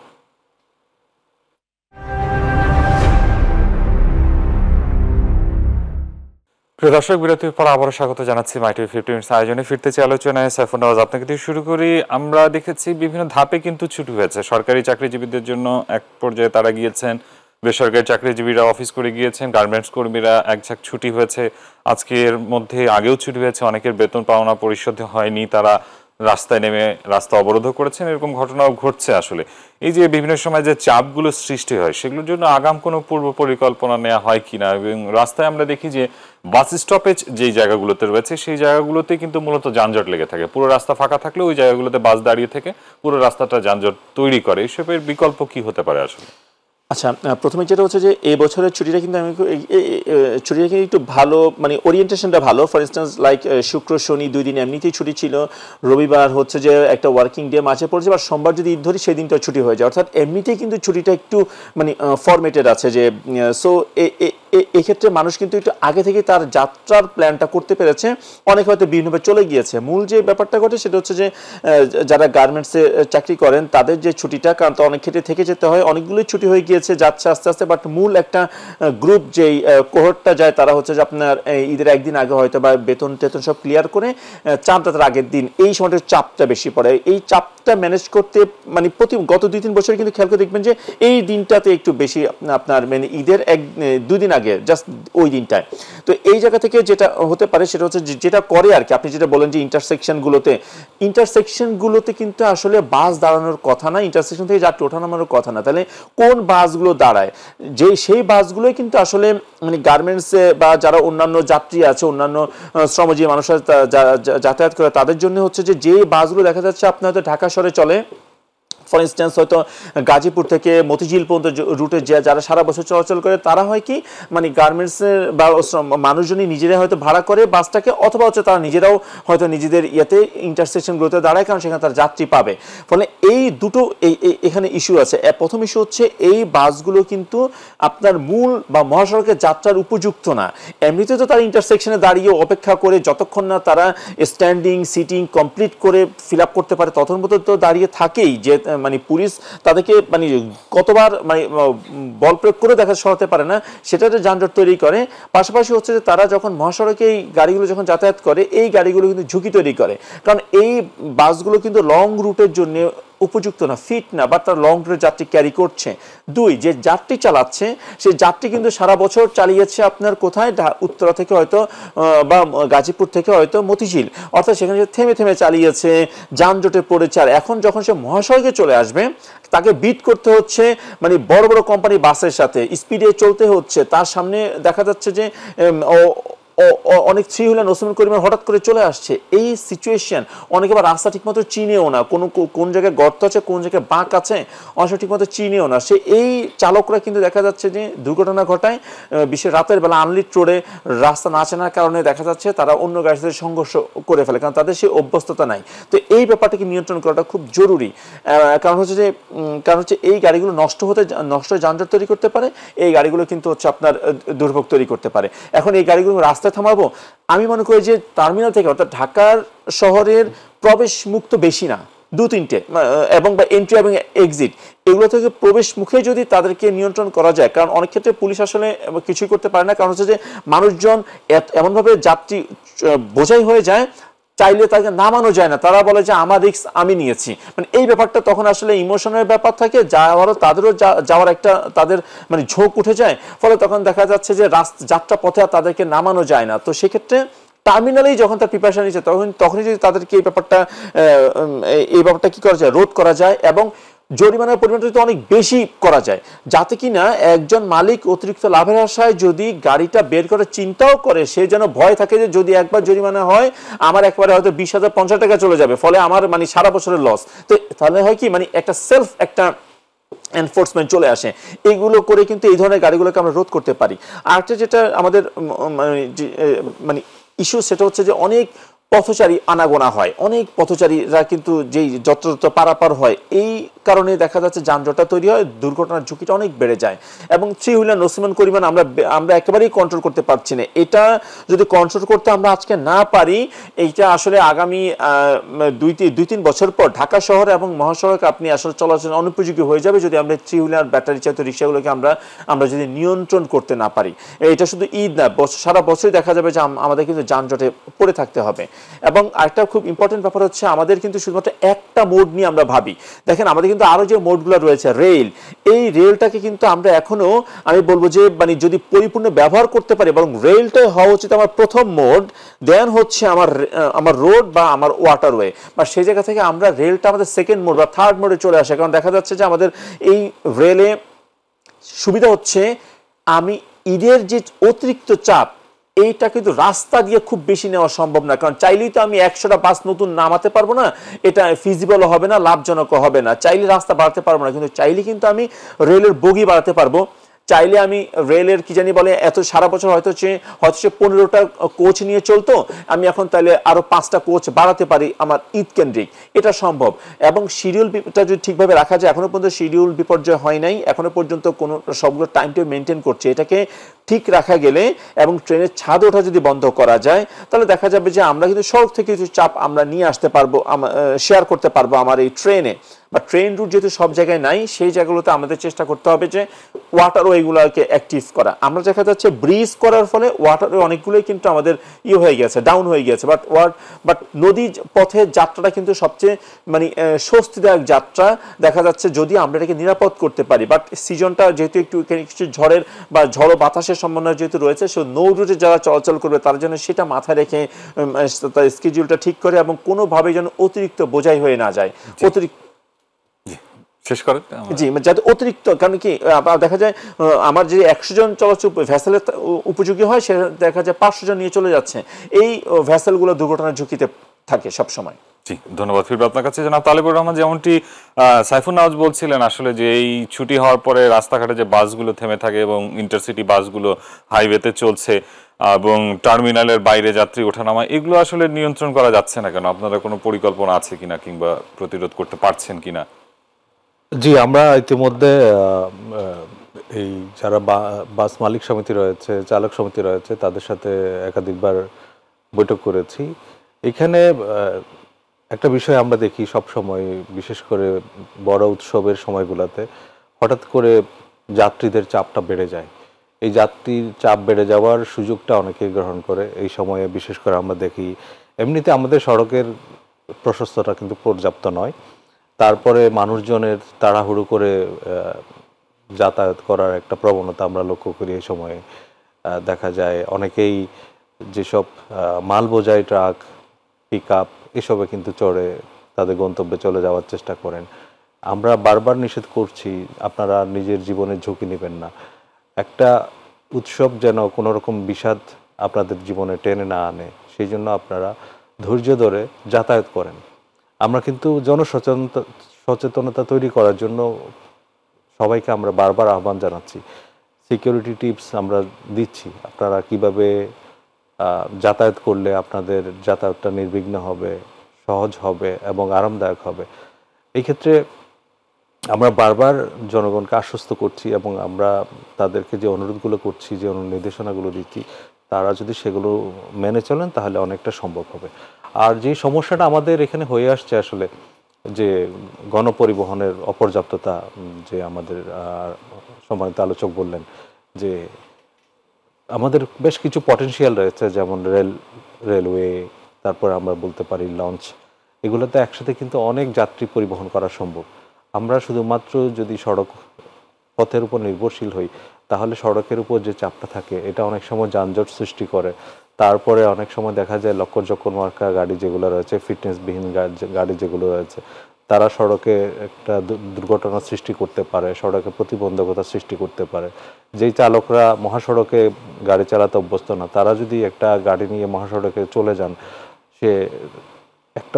প্রিয় দর্শক, বিরতির পর আবারও স্বাগত জানাচ্ছি মাই টিভি 50 মিনিটস আয়োজনে। ফিরতেছি আলোচনায়। সাইফুন নওয়াজ, আপনাকে দিয়ে শুরু করি। আমরা দেখেছি বিভিন্ন ধাপে কিন্তু ছুটি হয়েছে সরকারি চাকরিজীবীদের জন্য। এক পর্যায়ে তারা গিয়েছেন, বেসরকারি চাকরিজীবীরা অফিস করে গিয়েছেন, গার্মেন্টস কর্মীরা একঝাঁক ছুটি হয়েছে। আজকের মধ্যে আগেও ছুটি হয়েছে, অনেকের বেতন পাওনা পরিশোধ হয়নি, তারা রাস্তায় নেমে রাস্তা অবরোধ করেছেন। এরকম ঘটনাও ঘটছে। আসলে এই যে বিভিন্ন সময় যে চাপগুলো সৃষ্টি হয়, সেগুলোর জন্য আগাম কোনো পূর্ব পরিকল্পনা নেওয়া হয় কিনা? এবং রাস্তায় আমরা দেখি যে বাস স্টপেজ যেই জায়গাগুলোতে রয়েছে, সেই জায়গাগুলোতে কিন্তু মূলত যানজট লেগে থাকে। পুরো রাস্তা ফাঁকা থাকলে ওই জায়গাগুলোতে বাস দাঁড়িয়ে থেকে পুরো রাস্তাটা যানজট তৈরি করে। এসবের বিকল্প কি হতে পারে আসলে? আচ্ছা, প্রথমে যেটা হচ্ছে যে এই বছরের ছুটিটা কিন্তু আমি ছুটিটা কিন্তু একটু ভালো, মানে ওরিয়েন্টেশনটা ভালো। ফর ইনস্ট্যান্স লাইক শুক্র শনি 2 দিন এমনিতেই ছুটি ছিল, রবিবার হচ্ছে যে একটা ওয়ার্কিং ডে মাঝে পড়ছে, আর সোমবার যদি ঈদ ধরি সেই দিনটা ছুটি হয়ে যায়। অর্থাৎ এমনিতেই কিন্তু ছুটিটা একটু মানে ফরমেটেড আছে যে, সো এক্ষেত্রে মানুষ কিন্তু একটু আগে থেকে তার যাত্রার প্ল্যানটা করতে পেরেছে। অনেকে হয়তো বিভিন্নভাবে চলে গিয়েছে। মূল যে ব্যাপারটা ঘটে সেটা হচ্ছে যে যারা গার্মেন্টসে চাকরি করেন তাদের যে ছুটিটা, কারণ তো অনেক ক্ষেত্রে থেকে যেতে হয়, অনেকগুলোই ছুটি হয়ে গিয়েছে, যাচ্ছে আস্তে আস্তে। বাট মূল একটা গ্রুপ যেই কোহর্টটা যায়, তারা হচ্ছে যে আপনার ঈদের একদিন আগে হয়তো বা বেতন টেতন সব ক্লিয়ার করে চাঁদার আগের দিন এই সময়টার চাপটা বেশি পড়ে। এই চাপটা ম্যানেজ করতে মানে গত 2-3 বছর কিন্তু খেয়াল করে দেখবেন যে এই দিনটাতে একটু বেশি আপনার মানে ঈদের 2 দিন আগে জাস্ট ওই দিনটায়। তো এই জায়গা থেকে যেটা হতে পারে সেটা হচ্ছে যেটা করে আর কি, আপনি যেটা বলেন যে ইন্টারসেকশনগুলোতে কিন্তু আসলে বাস দাঁড়ানোর কথা না, ইন্টারসেকশন থেকে যাত্রী ওঠানামানোর কথা না। তাহলে কোন বাসগুলো দাঁড়ায়, যে সেই বাসগুলোই কিন্তু আসলে মানে গার্মেন্টসে বা যারা অন্যান্য যাত্রী আছে, অন্যান্য শ্রমজীবী মানুষরা যাতায়াত করে, তাদের জন্য হচ্ছে যে বাসগুলো দেখা যাচ্ছে আপনার হয়তো ঢাকা শহরে চলে। ফর ইনস্ট্যান্স হয়তো গাজীপুর থেকে মতিঝিল পর্যন্ত রুটে যারা সারা বছর চলাচল করে, তারা হয় কি মানে গার্মেন্টসের বা মানুষজনই নিজেরাই হয়তো ভাড়া করে বাসটাকে, অথবা হচ্ছে তারা নিজেরাও হয়তো নিজেদের ইয়েতে ইন্টারসেকশনগুলোতে দাঁড়ায়, কারণ সেখানে তারা যাত্রী পাবে। ফলে এই দুটো এখানে ইস্যু আছে। প্রথম ইস্যু হচ্ছে এই বাসগুলো কিন্তু আপনার মূল বা মহাসড়কের যাত্রার উপযুক্ত না। এমনিতে তো তারা ইন্টারসেকশনে দাঁড়িয়ে অপেক্ষা করে যতক্ষণ না তারা স্ট্যান্ডিং সিটিং কমপ্লিট করে ফিল আপ করতে পারে, তখন মতো তো দাঁড়িয়ে থাকেই। যে মানে পুলিশ তাদেরকে মানে কতবার মানে বল প্রয়োগ করে দেখা সরাতে পারে না, সেটাতে যানজট তৈরি করে। পাশাপাশি হচ্ছে যে তারা যখন মহাসড়কে এই গাড়িগুলো যখন যাতায়াত করে, এই গাড়িগুলো কিন্তু ঝুঁকি তৈরি করে, কারণ এই বাসগুলো কিন্তু লং রুটের জন্য উপযুক্ত না, ফিট না, বা তার লং রুটের যাত্রী ক্যারি করছে। 2, যে যাত্রী চালাচ্ছে সেই যাত্রী কিন্তু সারা বছর চালিয়েছে আপনার কোথায়, উত্তরা থেকে হয়তো বা গাজীপুর থেকে হয়তো মতিঝিল, অর্থাৎ সেখানে থেমে থেমে চালিয়েছে, যানজটে পড়েছে। আর এখন যখন সে মহাসড়কে চলে আসবে, তাকে বিট করতে হচ্ছে মানে বড় বড় কোম্পানি বাসের সাথে, স্পিডে চলতে হচ্ছে। তার সামনে দেখা যাচ্ছে যে অনেক থ্রি হুইলার নসিমুল করিমের হঠাৎ করে চলে আসছে, এই সিচুয়েশন অনেকে আবার রাস্তা ঠিকমতো চিনেও না, কোন জায়গায় গর্ত আছে, কোন জায়গায় বাঁক আছে, অনেক ঠিকমতো চিনেও না। এই চালকরা কিন্তু দেখা যাচ্ছে যে দুর্ঘটনা ঘটায়, বিশেষ রাতের বেলা আনলিট রোডে রাস্তা না চেনার কারণে দেখা যাচ্ছে তারা অন্য গাড়ির সাথে সংঘর্ষ করে ফেলে, কারণ তাদের সেই অভ্যস্ততা নাই। তো এই ব্যাপারটাকে নিয়ন্ত্রণ করাটা খুব জরুরি, কারণ হচ্ছে এই গাড়িগুলো নষ্ট হয়ে যানজট তৈরি করতে পারে, এই গাড়িগুলো কিন্তু হচ্ছে আপনার দুর্ভোগ তৈরি করতে পারে। এখন এই গাড়িগুলো রাস্তায় থামাবো, আমি মনে করি যে টার্মিনাল থেকে অর্থাৎ ঢাকার শহরের প্রবেশ মুখ তো বেশি না, 2-3টে এবং বা এন্ট্রি এবং এক্সিট, এগুলো থেকে প্রবেশ মুখে যদি তাদেরকে নিয়ন্ত্রণ করা যায়, কারণ অনেক ক্ষেত্রে পুলিশ আসলে কিছুই করতে পারে না, কারণ হচ্ছে যে মানুষজন এমনভাবে যাত্রী বোঝাই হয়ে যায়, চাইলে তাকে নামানো যায় না, তারা বলে যে আমার রিস্ক আমি নিয়েছি, মানে এই ব্যাপারটা তখন আসলে ইমোশনের ব্যাপার থাকে, তাদেরও যাওয়ার একটা তাদের মানে ঝোঁক উঠে যায়, ফলে তখন দেখা যাচ্ছে যে যাত্রা পথে আর তাদেরকে নামানো যায় না। তো সেক্ষেত্রে টার্মিনালেই যখন তার প্রিপারেশন নিচ্ছে তখনই যদি তাদেরকে এই ব্যাপারটা কি করা যায়, রোধ করা যায়, এবং জরিমানার পরিমাণটা যদি অনেক বেশি করা যায়, যাতে কিনা একজন মালিক অতিরিক্ত লাভের আশায় যদি গাড়িটা বের করার চিন্তাও করে, সে যেন ভয় থাকে যে যদি একবার জরিমানা হয় আমার একবারে হয়তো 20,050 টাকা চলে যাবে, ফলে আমার মানে সারা বছরের লস। তো তাহলে হয় কি, মানে একটা সেলফ একটা এনফোর্সমেন্ট চলে আসে, এইগুলো করে কিন্তু এই ধরনের গাড়িগুলোকে আমরা রোধ করতে পারি। আরেকটা যেটা আমাদের মানে ইস্যু, সেটা হচ্ছে যে অনেক পথচারী আনাগোনা হয়, অনেক পথচারীরা কিন্তু যেই যত্র পারাপার হয়, এই কারণে দেখা যাচ্ছে যানজটটা তৈরি হয়, দুর্ঘটনার ঝুঁকিটা অনেক বেড়ে যায়। এবং থ্রি হুইলার নসিমুল করিমান আমরা একেবারেই কন্ট্রোল করতে পারছি না। এটা যদি কন্ট্রোল করতে আমরা আজকে না পারি, এইটা আসলে আগামী 2-3 বছর পর ঢাকা শহর এবং মহাসড়ক আপনি আসলে চলাচল অনুপযোগী হয়ে যাবে, যদি আমরা থ্রি হুইলার ব্যাটারি চালিত রিক্সাগুলোকে আমরা যদি নিয়ন্ত্রণ করতে না পারি। এটা শুধু ঈদ না, সারা বছরই দেখা যাবে যে আমাদের কিন্তু যানজটে পড়ে থাকতে হবে। এবং আরেকটা খুব ইম্পর্টেন্ট ব্যাপার হচ্ছে, আমাদের কিন্তু শুধুমাত্র একটা মোড নিয়ে আমরা ভাবি, দেখেন আমাদের কিন্তু আরো যে মোডগুলো রয়েছে, রেল, এই রেলটাকে কিন্তু আমরা এখনো আমি বলবো যে মানে যদি পরিপূর্ণ ব্যবহার করতে পারি, বরং রেলটাই হওয়া উচিত আমার প্রথম মোড, দেন হচ্ছে আমার রোড বা আমার ওয়াটারওয়ে, বা সেই জায়গা থেকে আমরা রেলটা আমাদের সেকেন্ড মোড বা থার্ড মোডে চলে আসে। কারণ দেখা যাচ্ছে যে আমাদের এই রেলে সুবিধা হচ্ছে, আমি ঈদের যে অতিরিক্ত চাপ, এইটা কিন্তু রাস্তা দিয়ে খুব বেশি নেওয়া সম্ভব না, কারণ চাইলেই তো আমি 100টা বাস নতুন নামাতে পারবো না, এটা ফিজিবল হবে না, লাভজনক হবে না। চাইলে রাস্তা বাড়াতে পারবো না, কিন্তু চাইলে কিন্তু আমি রেলের বগি বাড়াতে পারবো। চাইলে আমি রেলের কি জানি বলে এত সারা বছর হয়তো 15টা কোচ নিয়ে চলতো, আমি এখন তাহলে আরো 5টা কোচ বাড়াতে পারি আমার ঈদ কেন্দ্রিক, এটা সম্ভব। এবং শিডিউলটা যদি ঠিকভাবে রাখা যায়, এখনো পর্যন্ত শিডিউল বিপর্যয় হয় নাই, এখনো পর্যন্ত কোনো সবগুলো টাইমটা মেনটেন করছে, এটাকে ঠিক রাখা গেলে এবং ট্রেনের ছাদ ওঠা যদি বন্ধ করা যায়, তাহলে দেখা যাবে যে আমরা কিন্তু সড়ক থেকে কিছু চাপ আমরা নিয়ে আসতে পারবো, শেয়ার করতে পারবো আমার এই ট্রেনে। বা ট্রেন রুট যেহেতু সব জায়গায় নাই, সেই জায়গাগুলোতে আমাদের চেষ্টা করতে হবে যে ওয়াটারওয়েগুলোকে অ্যাক্টিভ করা। আমরা দেখা যাচ্ছে ব্রিজ করার ফলে ওয়াটারওয়ে অনেকগুলোই কিন্তু আমাদের হয়ে গেছে, ডাউন হয়ে গেছে, বাট নদী পথের যাত্রাটা কিন্তু সবচেয়ে মানে স্বস্তিদায়ক যাত্রা দেখা যাচ্ছে, যদি আমরা এটাকে নিরাপদ করতে পারি। বাট সিজনটা যেহেতু একটু কিছু ঝড়ের বা ঝড় বাতাসের সম্ভাবনা যেহেতু রয়েছে, সে নৌ রুটে যারা চলাচল করবে তার জন্য সেটা মাথায় রেখে তার স্কেডিউলটা ঠিক করে, এবং কোনোভাবে যেন অতিরিক্ত বোঝাই হয়ে না যায়, অতিরিক্ত শেষ করেন। জি, যাতে অতিরিক্ত, কারণ কি দেখা যায় আমার যে 100 জন চলাচল ভ্যাসেলের উপযোগী হয়, সে দেখা যায় 500 জন নিয়ে চলে যাচ্ছে, এই ভ্যাসেলগুলো দুর্ঘটনার ঝুঁকিতে থাকে সব সময়। জি, ধন্যবাদ ফিরবে আপনার কাছে। জনাব তালেবুর রহমান, যেমনটি সাইফুন নাওয়াজ বলছিলেন, আসলে যে এই ছুটি হওয়ার পরে রাস্তাঘাটে যে বাসগুলো থেমে থাকে এবং ইন্টারসিটি বাসগুলো হাইওয়েতে চলছে এবং টার্মিনালের বাইরে যাত্রী ওঠানামা, এগুলো আসলে নিয়ন্ত্রণ করা যাচ্ছে না কেন? আপনারা কোনো পরিকল্পনা আছে কিনা কিংবা প্রতিরোধ করতে পারছেন কিনা? জি, আমরা ইতিমধ্যে এই যারা বাস মালিক সমিতি রয়েছে, চালক সমিতি রয়েছে, তাদের সাথে একাধিকবার বৈঠক করেছি। এখানে একটা বিষয় আমরা দেখি সব সময়, বিশেষ করে বড় উৎসবের সময়গুলোতে হঠাৎ করে যাত্রীদের চাপটা বেড়ে যায়। এই যাত্রীর চাপ বেড়ে যাওয়ার সুযোগটা অনেকেই গ্রহণ করে এই সময়ে। বিশেষ করে আমরা দেখি এমনিতে আমাদের সড়কের প্রশস্ততা কিন্তু পর্যাপ্ত নয়, তারপরে মানুষজনের তাড়াহুড়ো করে যাতায়াত করার একটা প্রবণতা আমরা লক্ষ্য করি। এই সময়ে দেখা যায় অনেকেই যেসব মাল বোঝাই ট্রাক, পিক আপ, এসবে কিন্তু চড়ে তাদের গন্তব্যে চলে যাওয়ার চেষ্টা করেন। আমরা বারবার নিষেধ করছি, আপনারা নিজের জীবনের ঝুঁকি নেবেন না। একটা উৎসব যেন কোনো রকম বিষাদ আপনাদের জীবনে টেনে না আনে, সেই জন্য আপনারা ধৈর্য ধরে যাতায়াত করেন। আমরা কিন্তু সচেতনতা তৈরি করার জন্য সবাইকে আমরা বারবার আহ্বান জানাচ্ছি, সিকিউরিটি টিপস আমরা দিচ্ছি, আপনারা কিভাবে যাতায়াত করলে আপনাদের যাতায়াতটা নির্বিঘ্ন হবে, সহজ হবে এবং আরামদায়ক হবে। এই ক্ষেত্রে আমরা বারবার জনগণকে আশ্বস্ত করছি এবং আমরা তাদেরকে যে অনুরোধগুলো করছি, যে নির্দেশনাগুলো দিচ্ছি, তারা যদি সেগুলো মেনে চলেন তাহলে অনেকটা সম্ভব হবে। আর যে সমস্যাটা আমাদের এখানে হয়ে আসছে আসলে, যে গণপরিবহনের অপর্যাপ্ততা, যে আমাদের সম্মানিত আলোচক বললেন যে আমাদের বেশ কিছু পটেনশিয়াল রয়েছে, যেমন রেলওয়ে, তারপর আমরা বলতে পারি লঞ্চ, এগুলোতে একসাথে কিন্তু অনেক যাত্রী পরিবহন করা সম্ভব। আমরা শুধুমাত্র যদি সড়ক পথের উপর নির্ভরশীল হই, তাহলে সড়কের উপর যে চাপটা থাকে এটা অনেক সময় যানজট সৃষ্টি করে। তারপরে অনেক সময় দেখা যায় লক্কর মার্কা গাড়ি যেগুলো রয়েছে, ফিটনেসবিহীন গাড়ি যেগুলো রয়েছে, তারা সড়কে একটা দুর্ঘটনা সৃষ্টি করতে পারে, সড়কে প্রতিবন্ধকতা সৃষ্টি করতে পারে। যেই চালকরা মহাসড়কে গাড়ি চালাতে অভ্যস্ত না, তারা যদি একটা গাড়ি নিয়ে মহাসড়কে চলে যান, সে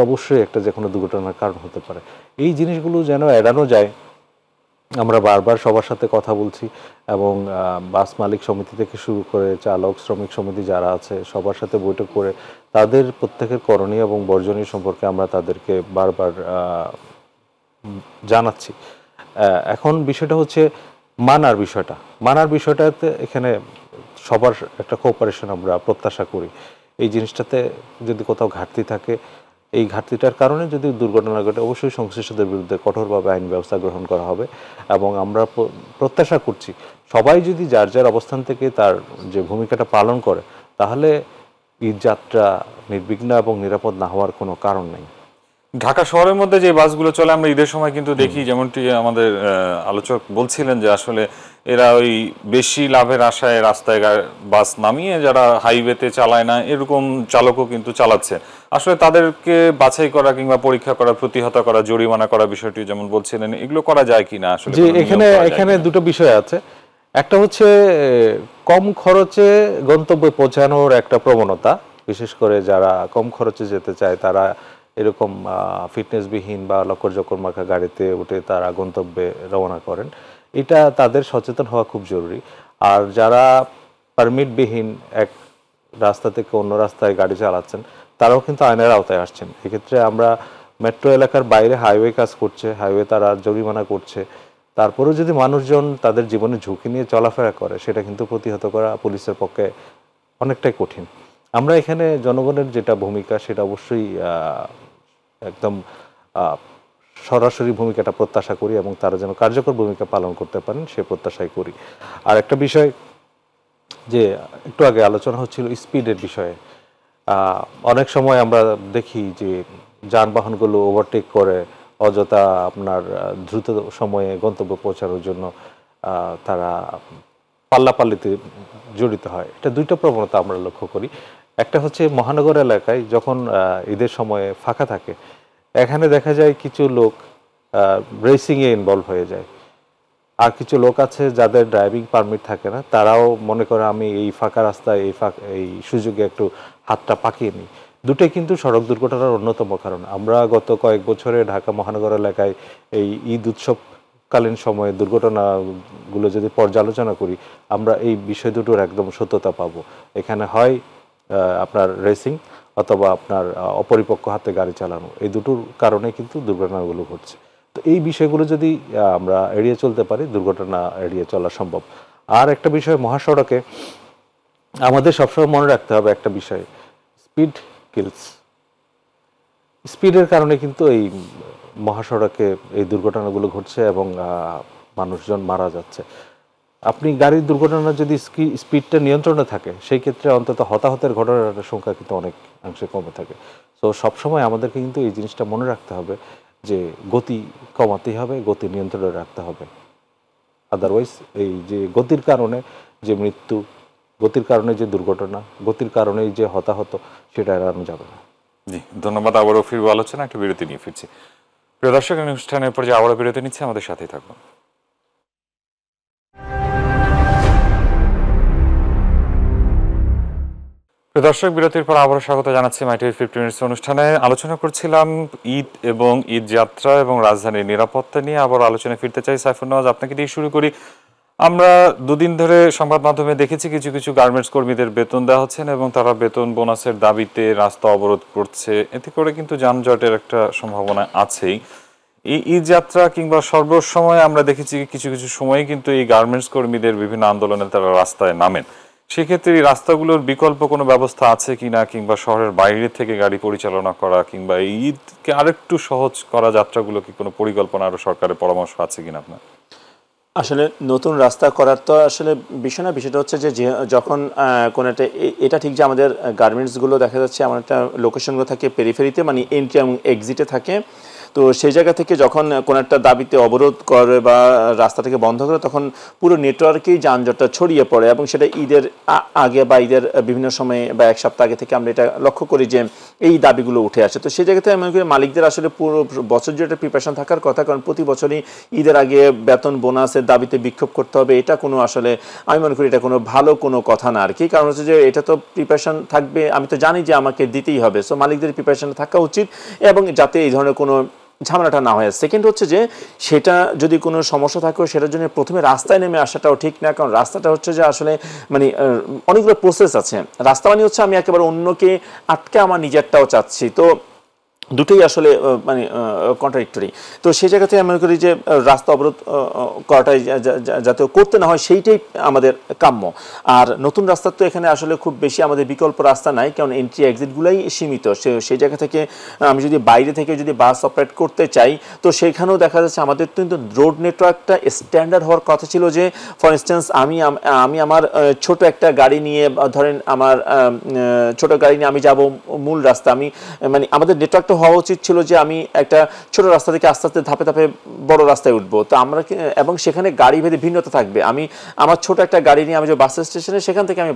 অবশ্যই একটা যে কোনো দুর্ঘটনার কারণ হতে পারে। এই জিনিসগুলো যেন এড়ানো যায়, আমরা বারবার সবার সাথে কথা বলছি এবং বাস মালিক সমিতি থেকে শুরু করে চালক শ্রমিক সমিতি যারা আছে সবার সাথে বৈঠক করে তাদের প্রত্যেকের করণীয় এবং বর্জনীয় সম্পর্কে আমরা তাদেরকে বারবার জানাচ্ছি। এখন বিষয়টা হচ্ছে মানার বিষয়টাতে এখানে সবার একটা কোঅপারেশন আমরা প্রত্যাশা করি। এই জিনিসটাতে যদি কোথাও ঘাটতি থাকে, এই ঘাটতিটার কারণে যদি দুর্ঘটনা ঘটে, অবশ্যই সংশ্লিষ্টদের বিরুদ্ধে কঠোরভাবে আইন ব্যবস্থা গ্রহণ করা হবে এবং আমরা প্রত্যাশা করছি সবাই যদি যার যার অবস্থান থেকে তার যে ভূমিকাটা পালন করে, তাহলে ঈদ যাত্রা নির্বিঘ্ন এবং নিরাপদ না হওয়ার কোনো কারণ নেই। ঢাকা শহরের মধ্যে যে বাসগুলো চলে আমরা ঈদের সময় কিন্তু দেখি, যেমনটি আমাদের আলোচক বলছিলেন যে আসলে এরা ওই বেশি লাভের আশায় রাস্তায় বাস নামিয়ে যারা হাইওয়েতে চালায় না এরকম চালকও কিন্তু চালাচ্ছে। আসলে তাদেরকে বাছাই করা কিংবা পরীক্ষা করা, প্রতিহত করা, জরিমানা করা বিষয়টি যেমন বলছিলেন, এগুলো করা যায় কিনা আসলে? যে এখানে দুটো বিষয় আছে। একটা হচ্ছে কম খরচে গন্তব্যে পৌঁছানোর একটা প্রবণতা, বিশেষ করে যারা কম খরচে যেতে চায় তারা এরকম ফিটনেসবিহীন বা লক্কর মার্কা গাড়িতে উঠে তারা গন্তব্যে রওনা করেন। এটা তাদের সচেতন হওয়া খুব জরুরি। আর যারা পারমিটবিহীন এক রাস্তা থেকে অন্য রাস্তায় গাড়ি চালাচ্ছেন, তারাও কিন্তু আইনের আওতায় আসছেন। এক্ষেত্রে আমরা মেট্রো এলাকার বাইরে হাইওয়ে কাজ করছে, হাইওয়ে তারা জরিমানা করছে, তারপরেও যদি মানুষজন তাদের জীবনে ঝুঁকি নিয়ে চলাফেরা করে, সেটা কিন্তু প্রতিহত করা পুলিশের পক্ষে অনেকটাই কঠিন। আমরা এখানে জনগণের যেটা ভূমিকা, সেটা অবশ্যই একদম সরাসরি ভূমিকাটা প্রত্যাশা করি এবং তারা যেন কার্যকর ভূমিকা পালন করতে পারেন সে প্রত্যাশাই করি। আর একটা বিষয়, যে একটু আগে আলোচনা হচ্ছিল স্পিডের বিষয়ে, অনেক সময় আমরা দেখি যে যানবাহনগুলো ওভারটেক করে অযথা আপনার দ্রুত সময়ে গন্তব্যে পৌঁছানোর জন্য তারা পাল্লাপাল্লিতে জড়িত হয়। এটা দুইটা প্রবণতা আমরা লক্ষ্য করি। একটা হচ্ছে মহানগর এলাকায় যখন ঈদের সময়ে ফাঁকা থাকে, এখানে দেখা যায় কিছু লোক রেসিংয়ে ইনভলভ হয়ে যায়। আর কিছু লোক আছে যাদের ড্রাইভিং পারমিট থাকে না, তারাও মনে করে আমি এই ফাঁকা রাস্তায় এই সুযোগে একটু হাতটা পাকিয়ে নিই। দুটোই কিন্তু সড়ক দুর্ঘটনার অন্যতম কারণ। আমরা গত কয়েক বছরে ঢাকা মহানগর এলাকায় এই ঈদ উৎসবকালীন সময়ে দুর্ঘটনাগুলো যদি পর্যালোচনা করি, আমরা এই বিষয় দুটোর একদম সত্যতা পাবো। এখানে হয় আপনার রেসিং অথবা আপনার অপরিপক্ক হাতে গাড়ি চালানো, এই দুটোর কারণে কিন্তু দুর্ঘটনাগুলো ঘটছে। তো এই বিষয়গুলো যদি আমরা এড়িয়ে চলতে পারি, দুর্ঘটনা এড়িয়ে চলা সম্ভব। আর একটা বিষয়, মহাসড়কে আমাদের সবসময় মনে রাখতে হবে একটা বিষয়, স্পিড কিলস। স্পিডের কারণে কিন্তু এই মহাসড়কে এই দুর্ঘটনাগুলো ঘটছে এবং মানুষজন মারা যাচ্ছে। আপনি গাড়ির দুর্ঘটনা যদি স্পিডটা নিয়ন্ত্রণে থাকে, সেই ক্ষেত্রে অন্তত হতাহতের ঘটনার সংখ্যা কিন্তু অনেকাংশে কমে থাকে। সো সবসময় আমাদেরকে কিন্তু এই জিনিসটা মনে রাখতে হবে যে গতি কমাতেই হবে, গতি নিয়ন্ত্রণে রাখতে হবে। আদারওয়াইজ এই যে গতির কারণে যে মৃত্যু, গতির কারণে যে দুর্ঘটনা, গতির কারণেই যে হতাহত, সেটা এড়ানো যাবে না। জি, ধন্যবাদ। আবারও ফিরবো আলোচনা, একটা বিরতি নিয়ে ফিরছি। প্রিয় দর্শক, অনুষ্ঠানের পর যে আবারও বিরতি নিচ্ছে, আমাদের সাথেই থাকুন। দর্শক, বিরতির পর আবারও স্বাগত জানাচ্ছি মাই টিভি 50 মিনিটস অনুষ্ঠানে। আলোচনা করছিলাম ঈদ এবং ঈদ যাত্রা এবং রাজধানীর নিরাপত্তা নিয়ে। আবার আলোচনায় ফিরতে চাই। সাইফুন নওয়াজ, আপনাকে দিয়ে শুরু করি। আমরা দুদিন ধরে সংবাদ মাধ্যমে দেখেছি কিছু কিছু গার্মেন্টস কর্মীদের বেতন দেওয়া হচ্ছে না এবং তারা বেতন বোনাসের দাবিতে রাস্তা অবরোধ করছে। এতে করে কিন্তু যানজটের একটা সম্ভাবনা আছেই। এই ঈদ যাত্রা কিংবা সর্বসময় আমরা দেখেছি কিছু কিছু সময়ে কিন্তু এই গার্মেন্টস কর্মীদের বিভিন্ন আন্দোলনে তারা রাস্তায় নামেন। সেক্ষেত্রে এই রাস্তাগুলোর বিকল্প কোনো ব্যবস্থা আছে কিনা, কিংবা শহরের বাইরে থেকে গাড়ি পরিচালনা করা, কিংবা এই ঈদকে আরেকটু সহজ করা যাত্রাগুলো কি কোনো পরিকল্পনা আরো সরকারের পরামর্শ আছে কিনা আপনার? আসলে নতুন রাস্তা করার তো আসলে বিষয় না, বিষয়টা হচ্ছে যে যখন কোনো একটা এটা ঠিক যে আমাদের গার্মেন্টসগুলো দেখা যাচ্ছে এমন একটা লোকেশনগুলো থাকে পেরিফেরিতে, মানে এন্ট্রি এবং এক্সিটে থাকে। তো সেই জায়গা থেকে যখন কোনো একটা দাবিতে অবরোধ করে বা রাস্তাটাকে বন্ধ করে, তখন পুরো নেটওয়ার্কেই যানজটটা ছড়িয়ে পড়ে এবং সেটা ঈদের আগে বা ঈদের বিভিন্ন সময়ে বা এক সপ্তাহ আগে থেকে আমরা এটা লক্ষ্য করি যে এই দাবিগুলো উঠে আসে। তো সেই জায়গাতে আমি মনে করি মালিকদের আসলে পুরো বছর জুড়ে একটা প্রিপারেশন থাকার কথা, কারণ প্রতি বছরই ঈদের আগে বেতন বোনাসের দাবিতে বিক্ষোভ করতে হবে, এটা কোনো আসলে আমি মনে করি এটা কোনো ভালো কোনো কথা না আর কি। কারণ হচ্ছে যে এটা তো প্রিপারেশন থাকবে, আমি তো জানি যে আমাকে দিতেই হবে, সো মালিকদের প্রিপারেশন থাকা উচিত এবং যাতে এই ধরনের কোনো ঝামেলাটা না হয়। সেকেন্ড হচ্ছে যে সেটা যদি কোনো সমস্যা থাকে সেটার জন্য প্রথমে রাস্তায় নেমে আসাটাও ঠিক না, কারণ রাস্তাটা হচ্ছে যে আসলে মানে অনেকগুলো প্রসেস আছে। রাস্তা মানে হচ্ছে আমি একেবারে অন্যকে আটকে আমার নিজেরটাও চাচ্ছি, তো দুটোই আসলে মানে কন্ট্রাডিক্টরি। তো সেই জায়গাতে আমি মনে করি যে রাস্তা অবরোধ করাটাই যাতে করতে না হয় সেইটাই আমাদের কাম্য। আর নতুন রাস্তার তো এখানে আসলে খুব বেশি আমাদের বিকল্প রাস্তা নাই, কারণ এন্ট্রি এক্সিটগুলোই সীমিত। সেই জায়গা থেকে আমি যদি বাইরে থেকে যদি বাস অপারেট করতে চাই, তো সেখানেও দেখা যাচ্ছে আমাদের কিন্তু রোড নেটওয়ার্কটা স্ট্যান্ডার্ড হওয়ার কথা ছিল। যে ফর ইনস্ট্যান্স আমি আমার ছোট একটা গাড়ি নিয়ে, ধরেন আমার ছোট গাড়ি নিয়ে আমি যাব মূল রাস্তা, আমি মানে আমাদের নেটওয়ার্কটা হওয়া উচিত ছিল যে আমি একটা ছোট রাস্তা থেকে আস্তে আস্তে ধাপে ধাপে বড় রাস্তায় উঠবো। তো আমরা এবং সেখানে গাড়ি ভেদে ভিন্নতা থাকবে। আমি আমার ছোট একটা গাড়ি নিয়ে আমি যে বাস স্টেশনে, সেখান থেকে আমি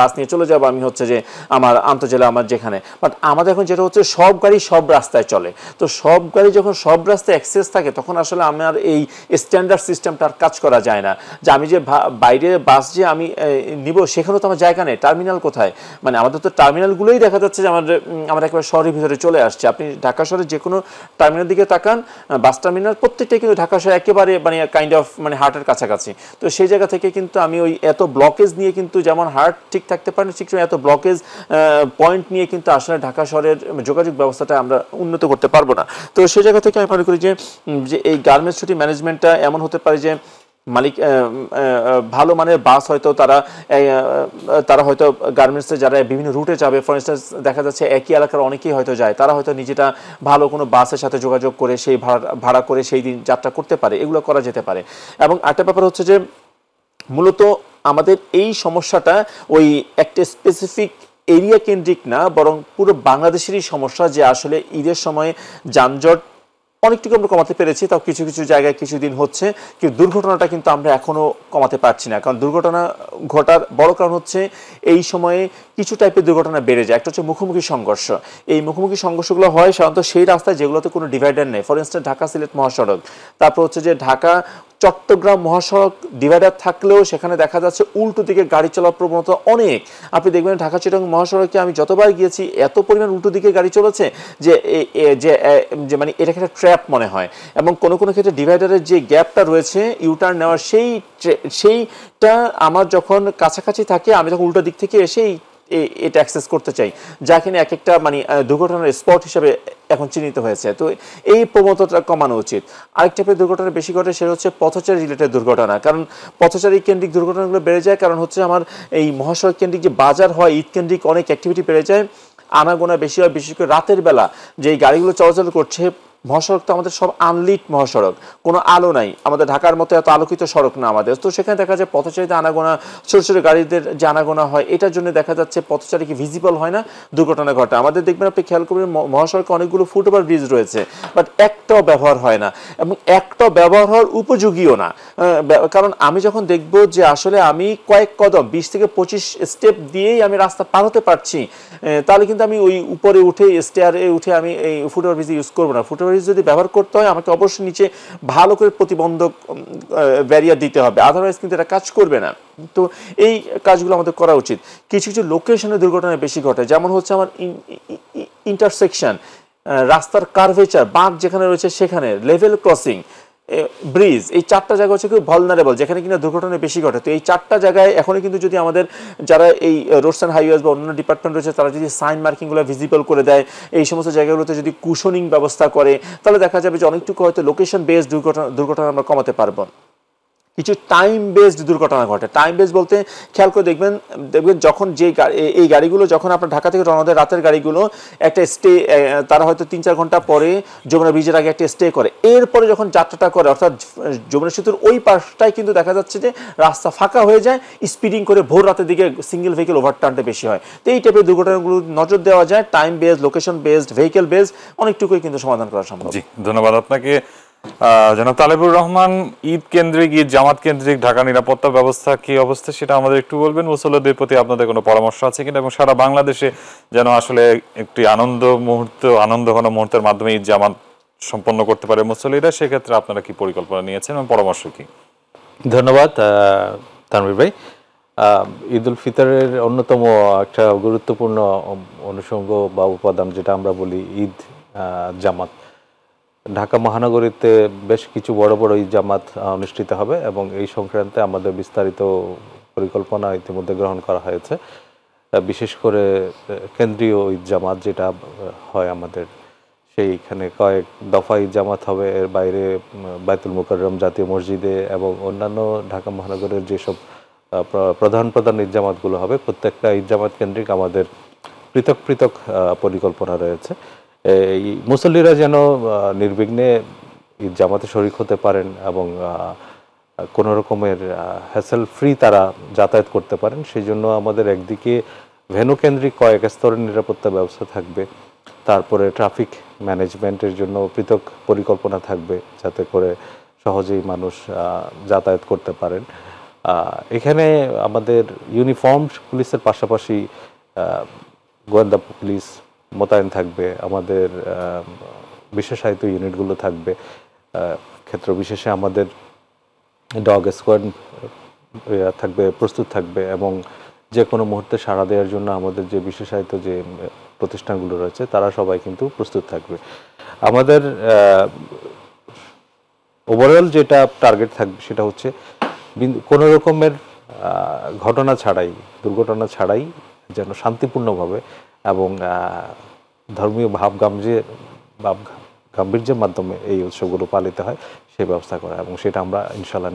বাস নিয়ে চলে যাবো আমি হচ্ছে যে আমার আন্তজেলা আমার যেখানে। বাট আমাদের এখন যেটা হচ্ছে সব গাড়ি সব রাস্তায় চলে। তো সব গাড়ি যখন সব রাস্তায় অ্যাক্সেস থাকে, তখন আসলে আমার এই স্ট্যান্ডার্ড সিস্টেমটা আর কাজ করা যায় না। যে আমি যে বাইরে বাস যে আমি নিব, সেখানেও তো আমার জায়গা নেই, টার্মিনাল কোথায়? মানে আমাদের তো টার্মিনালগুলোই দেখা যাচ্ছে যে আমরা একেবারে শহরের ভিতরে চলে আসছে। আপনি ঢাকা শহরের যে কোনো টার্মিনাল দিকে তাকান, বাস টার্মিনাল প্রত্যেকটাই কিন্তু ঢাকা শহরে একেবারে মানে কাইন্ড অফ মানে হার্টের কাছাকাছি। তো সেই জায়গা থেকে কিন্তু আমি ওই এত ব্লকেজ নিয়ে কিন্তু যেমন হার্ট ঠিক থাকতে পারে না, ঠিক এত ব্লকেজ পয়েন্ট নিয়ে কিন্তু আসলে ঢাকা শহরের যোগাযোগ ব্যবস্থাটা আমরা উন্নত করতে পারবো না। তো সেই জায়গা থেকে আমি মনে করি যে এই গার্মেন্টস ছুটি ম্যানেজমেন্টটা এমন হতে পারে যে মালিক ভালো মানের বাস হয়তো তারা হয়তো গার্মেন্টসে যারা বিভিন্ন রুটে যাবে, ফর ইনস্ট্যান্স দেখা যাচ্ছে একই এলাকার অনেকেই হয়তো যায়, তারা হয়তো নিজেটা ভালো কোনো বাসের সাথে যোগাযোগ করে সেই ভাড়া করে সেই দিন যাত্রা করতে পারে, এগুলো করা যেতে পারে। এবং একটা ব্যাপার হচ্ছে যে মূলত আমাদের এই সমস্যাটা ওই একটা স্পেসিফিক এরিয়া কেন্দ্রিক না, বরং পুরো বাংলাদেশেরই সমস্যা। যে আসলে ঈদের সময় যানজট অনেকটুকু আমরা কমাতে পেরেছি, তাও কিছু কিছু জায়গায় কিছুদিন হচ্ছে, কিন্তু দুর্ঘটনাটা কিন্তু আমরা এখনও কমাতে পারছি না। কারণ দুর্ঘটনা ঘটার বড় কারণ হচ্ছে এই সময়ে কিছু টাইপের দুর্ঘটনা বেড়ে যায়। একটা হচ্ছে মুখোমুখি সংঘর্ষ। এই মুখোমুখি সংঘর্ষগুলো হয় সাধারণত সেই রাস্তায় যেগুলোতে কোনো ডিভাইডার নেই, ফর ইনস্ট্যান্স ঢাকা সিলেট মহাসড়ক। তারপর হচ্ছে যে ঢাকা চট্টগ্রাম মহাসড়ক ডিভাইডার থাকলেও সেখানে দেখা যাচ্ছে উল্টো দিকে গাড়ি চলার প্রবণতা অনেক। আপনি দেখবেন ঢাকা চিটাগং মহাসড়কে আমি যতবার গিয়েছি এত পরিমাণ উল্টো দিকে গাড়ি চলেছে যে মানে এটাকে একটা ট্র্যাপ মনে হয়। এবং কোনো কোনো ক্ষেত্রে ডিভাইডারের যে গ্যাপটা রয়েছে ইউটার্ন নেওয়ার সেইটা আমার যখন কাছাকাছি থাকে, আমি তখন উল্টো দিক থেকে এসে এটা অ্যাক্সেস করতে চাই, যা কিনা এক একটা মানে দুর্ঘটনার স্পট হিসেবে এখন চিহ্নিত হয়েছে। তো এই প্রবণতাটা কমানো উচিত। আরেক টাইপের দুর্ঘটনা বেশি ঘটে, সেটা হচ্ছে পথচারী রিলেটেড দুর্ঘটনা। কারণ পথচারী কেন্দ্রিক দুর্ঘটনাগুলো বেড়ে যায়, কারণ হচ্ছে আমার এই মহাসড়ক কেন্দ্রিক যে বাজার হয়, ঈদ কেন্দ্রিক অনেক অ্যাক্টিভিটি বেড়ে যায়, আনাগোনা বেশি হয়। বিশেষ করে রাতের বেলা যে এই গাড়িগুলো চলাচল করছে, মহাসড়ক তো আমাদের সব আনলিট মহাসড়ক, কোনো আলো নাই, আমাদের ঢাকার মতো এত আলোকিত সড়ক না আমাদের। তো সেখানে দেখা যায় পথচারীতে আনাগোনা, ছোটো ছোটো গাড়িদের যে আনাগোনা হয়, এটার জন্য দেখা যাচ্ছে পথচারী কি ভিজিবল হয় না, দুর্ঘটনা ঘটে। আমাদের দেখবেন আপনি খেয়াল করবেন মহাসড়কে অনেকগুলো ফুটওভার ব্রিজ রয়েছে, বাট একটাও ব্যবহার হয় না এবং একটাও ব্যবহার হওয়ার উপযোগীও না। কারণ আমি যখন দেখব যে আসলে আমি কয়েক কদম 20 থেকে 25 স্টেপ দিয়েই আমি রাস্তা পার হতে পারছি, তাহলে কিন্তু আমি ওই উপরে উঠে স্টেয়ারে উঠে আমি এই ফুটওভার ব্রিজ ইউজ করবো না। ফুটওভার ব্যারিয়ার যদি ব্যবহার করতে হয় আমাকে অবশ্যই নিচে ভালো করে প্রতিবন্ধক ব্যারিয়ার দিতে হবে, আদারওয়াইজ কিন্তু এটা কাজ করবে না। তো এই কাজগুলো আমাদের করা উচিত। কিছু কিছু লোকেশনে দুর্ঘটনা বেশি ঘটে, যেমন হচ্ছে আমার ইন্টারসেকশন, রাস্তার কার্ভেচার, বাঁক যেখানে রয়েছে সেখানে, লেভেল ক্রসিং, ব্রিজ, এই 4টা জায়গা হচ্ছে খুব ভালনারেবল, যেখানে কিনা দুর্ঘটনা বেশি ঘটে। তো এই 4টা জায়গায় এখনই কিন্তু যদি আমাদের যারা এই রোডস অ্যান্ড হাইওয়েজ বা অন্যান্য ডিপার্টমেন্ট রয়েছে তারা যদি সাইন মার্কিংগুলো ভিজিবল করে দেয়, এই সমস্ত জায়গাগুলোতে যদি কুশনিং ব্যবস্থা করে, তাহলে দেখা যাবে যে অনেকটুকু হয়তো লোকেশন বেসড দুর্ঘটনা আমরা কমাতে পারবো। কিছু টাইম বেসড দুর্ঘটনা ঘটে। টাইম বেসড বলতে খেয়াল করে দেখবেন যখন এই গাড়িগুলো যখন আপনার ঢাকা থেকে রওনা দেয়, রাতের গাড়িগুলো একটা স্টে, তারা হয়তো 3-4 ঘন্টা পরে যমুনা ব্রিজের আগে একটা স্টে করে, এরপরে যখন যাত্রাটা করে অর্থাৎ যমুনা সেতুর ওই পাশটায় কিন্তু দেখা যাচ্ছে যে রাস্তা ফাঁকা হয়ে যায়, স্পিডিং করে ভোর রাতের দিকে সিঙ্গেল ভেহিকেল ওভারটার্নটা বেশি হয়। তো এই টাইপের দুর্ঘটনাগুলো নজর দেওয়া যায়, time based, location based, vehicle based, অনেকটুকুই কিন্তু সমাধান করা সম্ভব। জি, ধন্যবাদ আপনাকে। জনাব তালেবুর রহমান, ঈদ কেন্দ্রিক, ঈদ জামাত কেন্দ্রিক ঢাকা নিরাপত্তা ব্যবস্থা কি অবস্থা সেটা আমাদের একটু বলবেন। মুসল্লিদের প্রতি আপনাদের কোনো পরামর্শ আছে কিনা, এবং সারা বাংলাদেশে যেন আসলে একটি আনন্দঘন মুহূর্তের মাধ্যমে ঈদ জামাত সম্পন্ন করতে পারে মুসল্লিরা, সেক্ষেত্রে আপনারা কি পরিকল্পনা নিয়েছেন এবং পরামর্শ কি? ধন্যবাদ তানভীর ভাই। ঈদ উল ফিতরের অন্যতম একটা গুরুত্বপূর্ণ অনুষঙ্গ বা উপাদান যেটা আমরা বলি ঈদ জামাত, ঢাকা মহানগরীতে বেশ কিছু বড় বড় ঈদ জামাত অনুষ্ঠিত হবে এবং এই সংক্রান্তে আমাদের বিস্তারিত পরিকল্পনা ইতিমধ্যে গ্রহণ করা হয়েছে। বিশেষ করে কেন্দ্রীয় ঈদ জামাত যেটা হয় আমাদের, সেইখানে কয়েক দফা ঈদ জামাত হবে। এর বাইরে বায়তুল মুকাররম জাতীয় মসজিদে এবং অন্যান্য ঢাকা মহানগরের যেসব প্রধান ঈদ জামাতগুলো হবে, প্রত্যেকটা ঈদ জামাত কেন্দ্রিক আমাদের পৃথক পৃথক পরিকল্পনা রয়েছে। এই মুসল্লিরা যেন নির্বিঘ্নে ঈদ জামাতে শরিক হতে পারেন এবং কোনো রকমের হ্যাসেল ফ্রি তারা যাতায়াত করতে পারেন, সেই জন্য আমাদের একদিকে ভেন্যু কেন্দ্রিক কয়েক স্তরের নিরাপত্তা ব্যবস্থা থাকবে, তারপরে ট্রাফিক ম্যানেজমেন্টের জন্য পৃথক পরিকল্পনা থাকবে যাতে করে সহজেই মানুষ যাতায়াত করতে পারেন। এখানে আমাদের ইউনিফর্ম পুলিশের পাশাপাশি গোয়েন্দা পুলিশ মোতায়েন থাকবে, আমাদের বিশেষায়িত ইউনিটগুলো থাকবে, ক্ষেত্র বিশেষে আমাদের ডগ স্কোয়াড থাকবে, প্রস্তুত থাকবে এবং যে কোনো মুহূর্তে সাড়া দেওয়ার জন্য আমাদের যে বিশেষায়িত যে প্রতিষ্ঠানগুলো রয়েছে তারা সবাই কিন্তু প্রস্তুত থাকবে। আমাদের ওভারঅল যেটা টার্গেট থাকবে সেটা হচ্ছে কোনো রকমের ঘটনা ছাড়াই, দুর্ঘটনা ছাড়াই যেন শান্তিপূর্ণভাবে এবং ধর্মীয় গাম্ভীর্যের মাধ্যমে এই উৎসবগুলো পালিত হয় সেই ব্যবস্থা করা, এবং সেটা আমরা ইনশাল্লাহ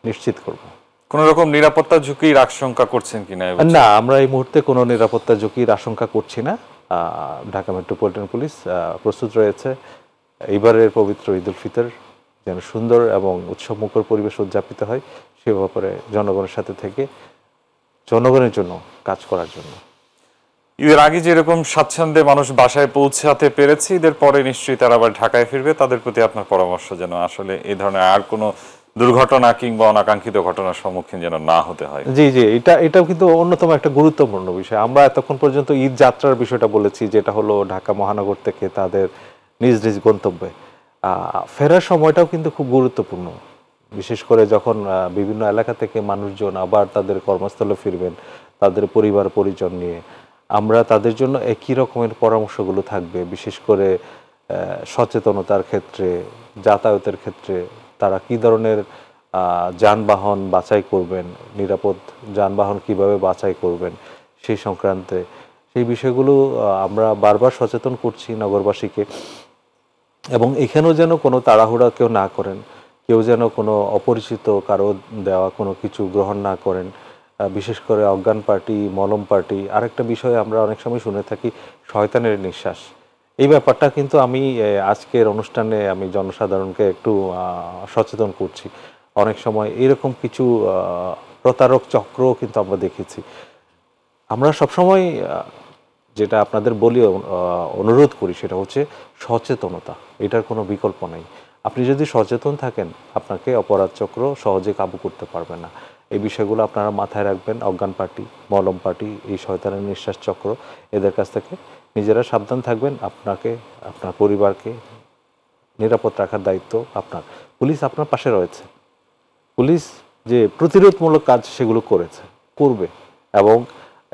নিশ্চিত করব। কোন রকম নিরাপত্তা ঝুঁকির আশঙ্কা করছেন কিনা? না, আমরা এই মুহূর্তে কোনো নিরাপত্তা ঝুঁকির আশঙ্কা করছি না। ঢাকা মেট্রোপলিটন পুলিশ প্রস্তুত রয়েছে এইবারের পবিত্র ঈদ উল ফিতর যেন সুন্দর এবং উৎসবমুখর পরিবেশ উদযাপিত হয় সে ব্যাপারে জনগণের সাথে থেকে জনগণের জন্য কাজ করার জন্য। ঈদের আগে যেরকম স্বাচ্ছন্দ্যে মানুষ বাসায় পৌঁছাতে পেরেছে, ঈদের পরে নিশ্চয়ই তারা আবার ঢাকায় ফিরবে, তাদের প্রতি আপনার পরামর্শ যেন আসলে এই ধরনের আর কোনো দুর্ঘটনা কিংবা অনাকাঙ্ক্ষিত ঘটনার সম্মুখীন যেন না হতে হয়। জি, এটাও কিন্তু অন্যতম একটা গুরুত্বপূর্ণ বিষয়। আমরা এতক্ষণ পর্যন্ত ঈদ যাত্রার বিষয়টা বলেছি, যেটা হলো ঢাকা মহানগর থেকে তাদের নিজ নিজ গন্তব্যে ফেরার সময়টাও কিন্তু খুব গুরুত্বপূর্ণ, বিশেষ করে যখন বিভিন্ন এলাকা থেকে মানুষজন আবার তাদের কর্মস্থলে ফিরবেন তাদের পরিবার পরিজন নিয়ে। আমরা তাদের জন্য একই রকমের পরামর্শগুলো থাকবে, বিশেষ করে সচেতনতার ক্ষেত্রে, যাতায়াতের ক্ষেত্রে তারা কি ধরনের যানবাহন বাছাই করবেন, নিরাপদ যানবাহন কিভাবে বাছাই করবেন সেই সংক্রান্তে সেই বিষয়গুলো আমরা বারবার সচেতন করছি নগরবাসীকে। এবং এখানেও যেন কোনো তাড়াহুড়া কেউ না করেন, কেউ যেন কোনো অপরিচিত কারো দেওয়া কোনো কিছু গ্রহণ না করেন, বিশেষ করে অজ্ঞান পার্টি, মলম পার্টি। আরেকটা বিষয় আমরা অনেক সময় শুনে থাকি শয়তানের নিঃশ্বাস, এই ব্যাপারটা কিন্তু আমি আজকের অনুষ্ঠানে আমি জনসাধারণকে একটু সচেতন করছি। অনেক সময় এরকম কিছু প্রতারক চক্রও কিন্তু আমরা দেখেছি। আমরা সবসময় যেটা আপনাদের বলি, অনুরোধ করি সেটা হচ্ছে সচেতনতা, এটার কোনো বিকল্প নেই। আপনি যদি সচেতন থাকেন আপনাকে অপরাধ চক্র সহজে কাবু করতে পারবে না। এই বিষয়গুলো আপনারা মাথায় রাখবেন। অজ্ঞান পার্টি, মলম পার্টি, এই শয়তানের নিঃশ্বাস চক্র, এদের কাছ থেকে নিজেরা সাবধান থাকবেন, আপনাকে, আপনার পরিবারকে নিরাপদ রাখার দায়িত্ব আপনার। পুলিশ আপনার পাশে রয়েছে, পুলিশ যে প্রতিরোধমূলক কাজ সেগুলো করবে, এবং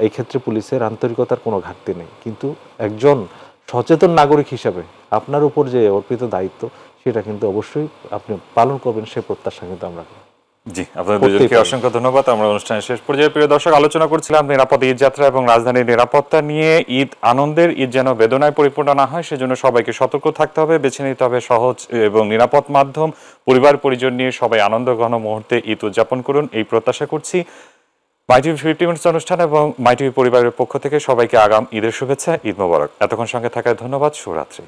এই ক্ষেত্রে পুলিশের আন্তরিকতার কোনো ঘাটতি নেই। কিন্তু একজন সচেতন নাগরিক হিসাবে আপনার উপর যে অর্পিত দায়িত্ব সেটা কিন্তু অবশ্যই আপনি পালন করবেন, সে প্রত্যাশা কিন্তু আমরা করি। জি, আপনাদের দুজনকে অসংখ্য ধন্যবাদ। আমরা অনুষ্ঠানের শেষ পর্যায়ে প্রিয় দর্শক আলোচনা করছিলাম নিরাপদ ঈদ যাত্রা এবং রাজধানীর নিরাপত্তা নিয়ে। ঈদ আনন্দের, ঈদ যেন বেদনায় পরিপূর্ণ না হয় সেজন্য সবাইকে সতর্ক থাকতে হবে, বেছে নিতে হবে সহজ এবং নিরাপদ মাধ্যম। পরিবার পরিজন নিয়ে সবাই আনন্দ ঘন মুহূর্তে ঈদ উদযাপন করুন এই প্রত্যাশা করছি। মাই টিভি 50 মিনিটস অনুষ্ঠান এবং মাই টিভি পরিবারের পক্ষ থেকে সবাইকে আগাম ঈদের শুভেচ্ছা, ঈদ মোবারক। এতক্ষণ সঙ্গে থাকায় ধন্যবাদ। শুভরাত্রি।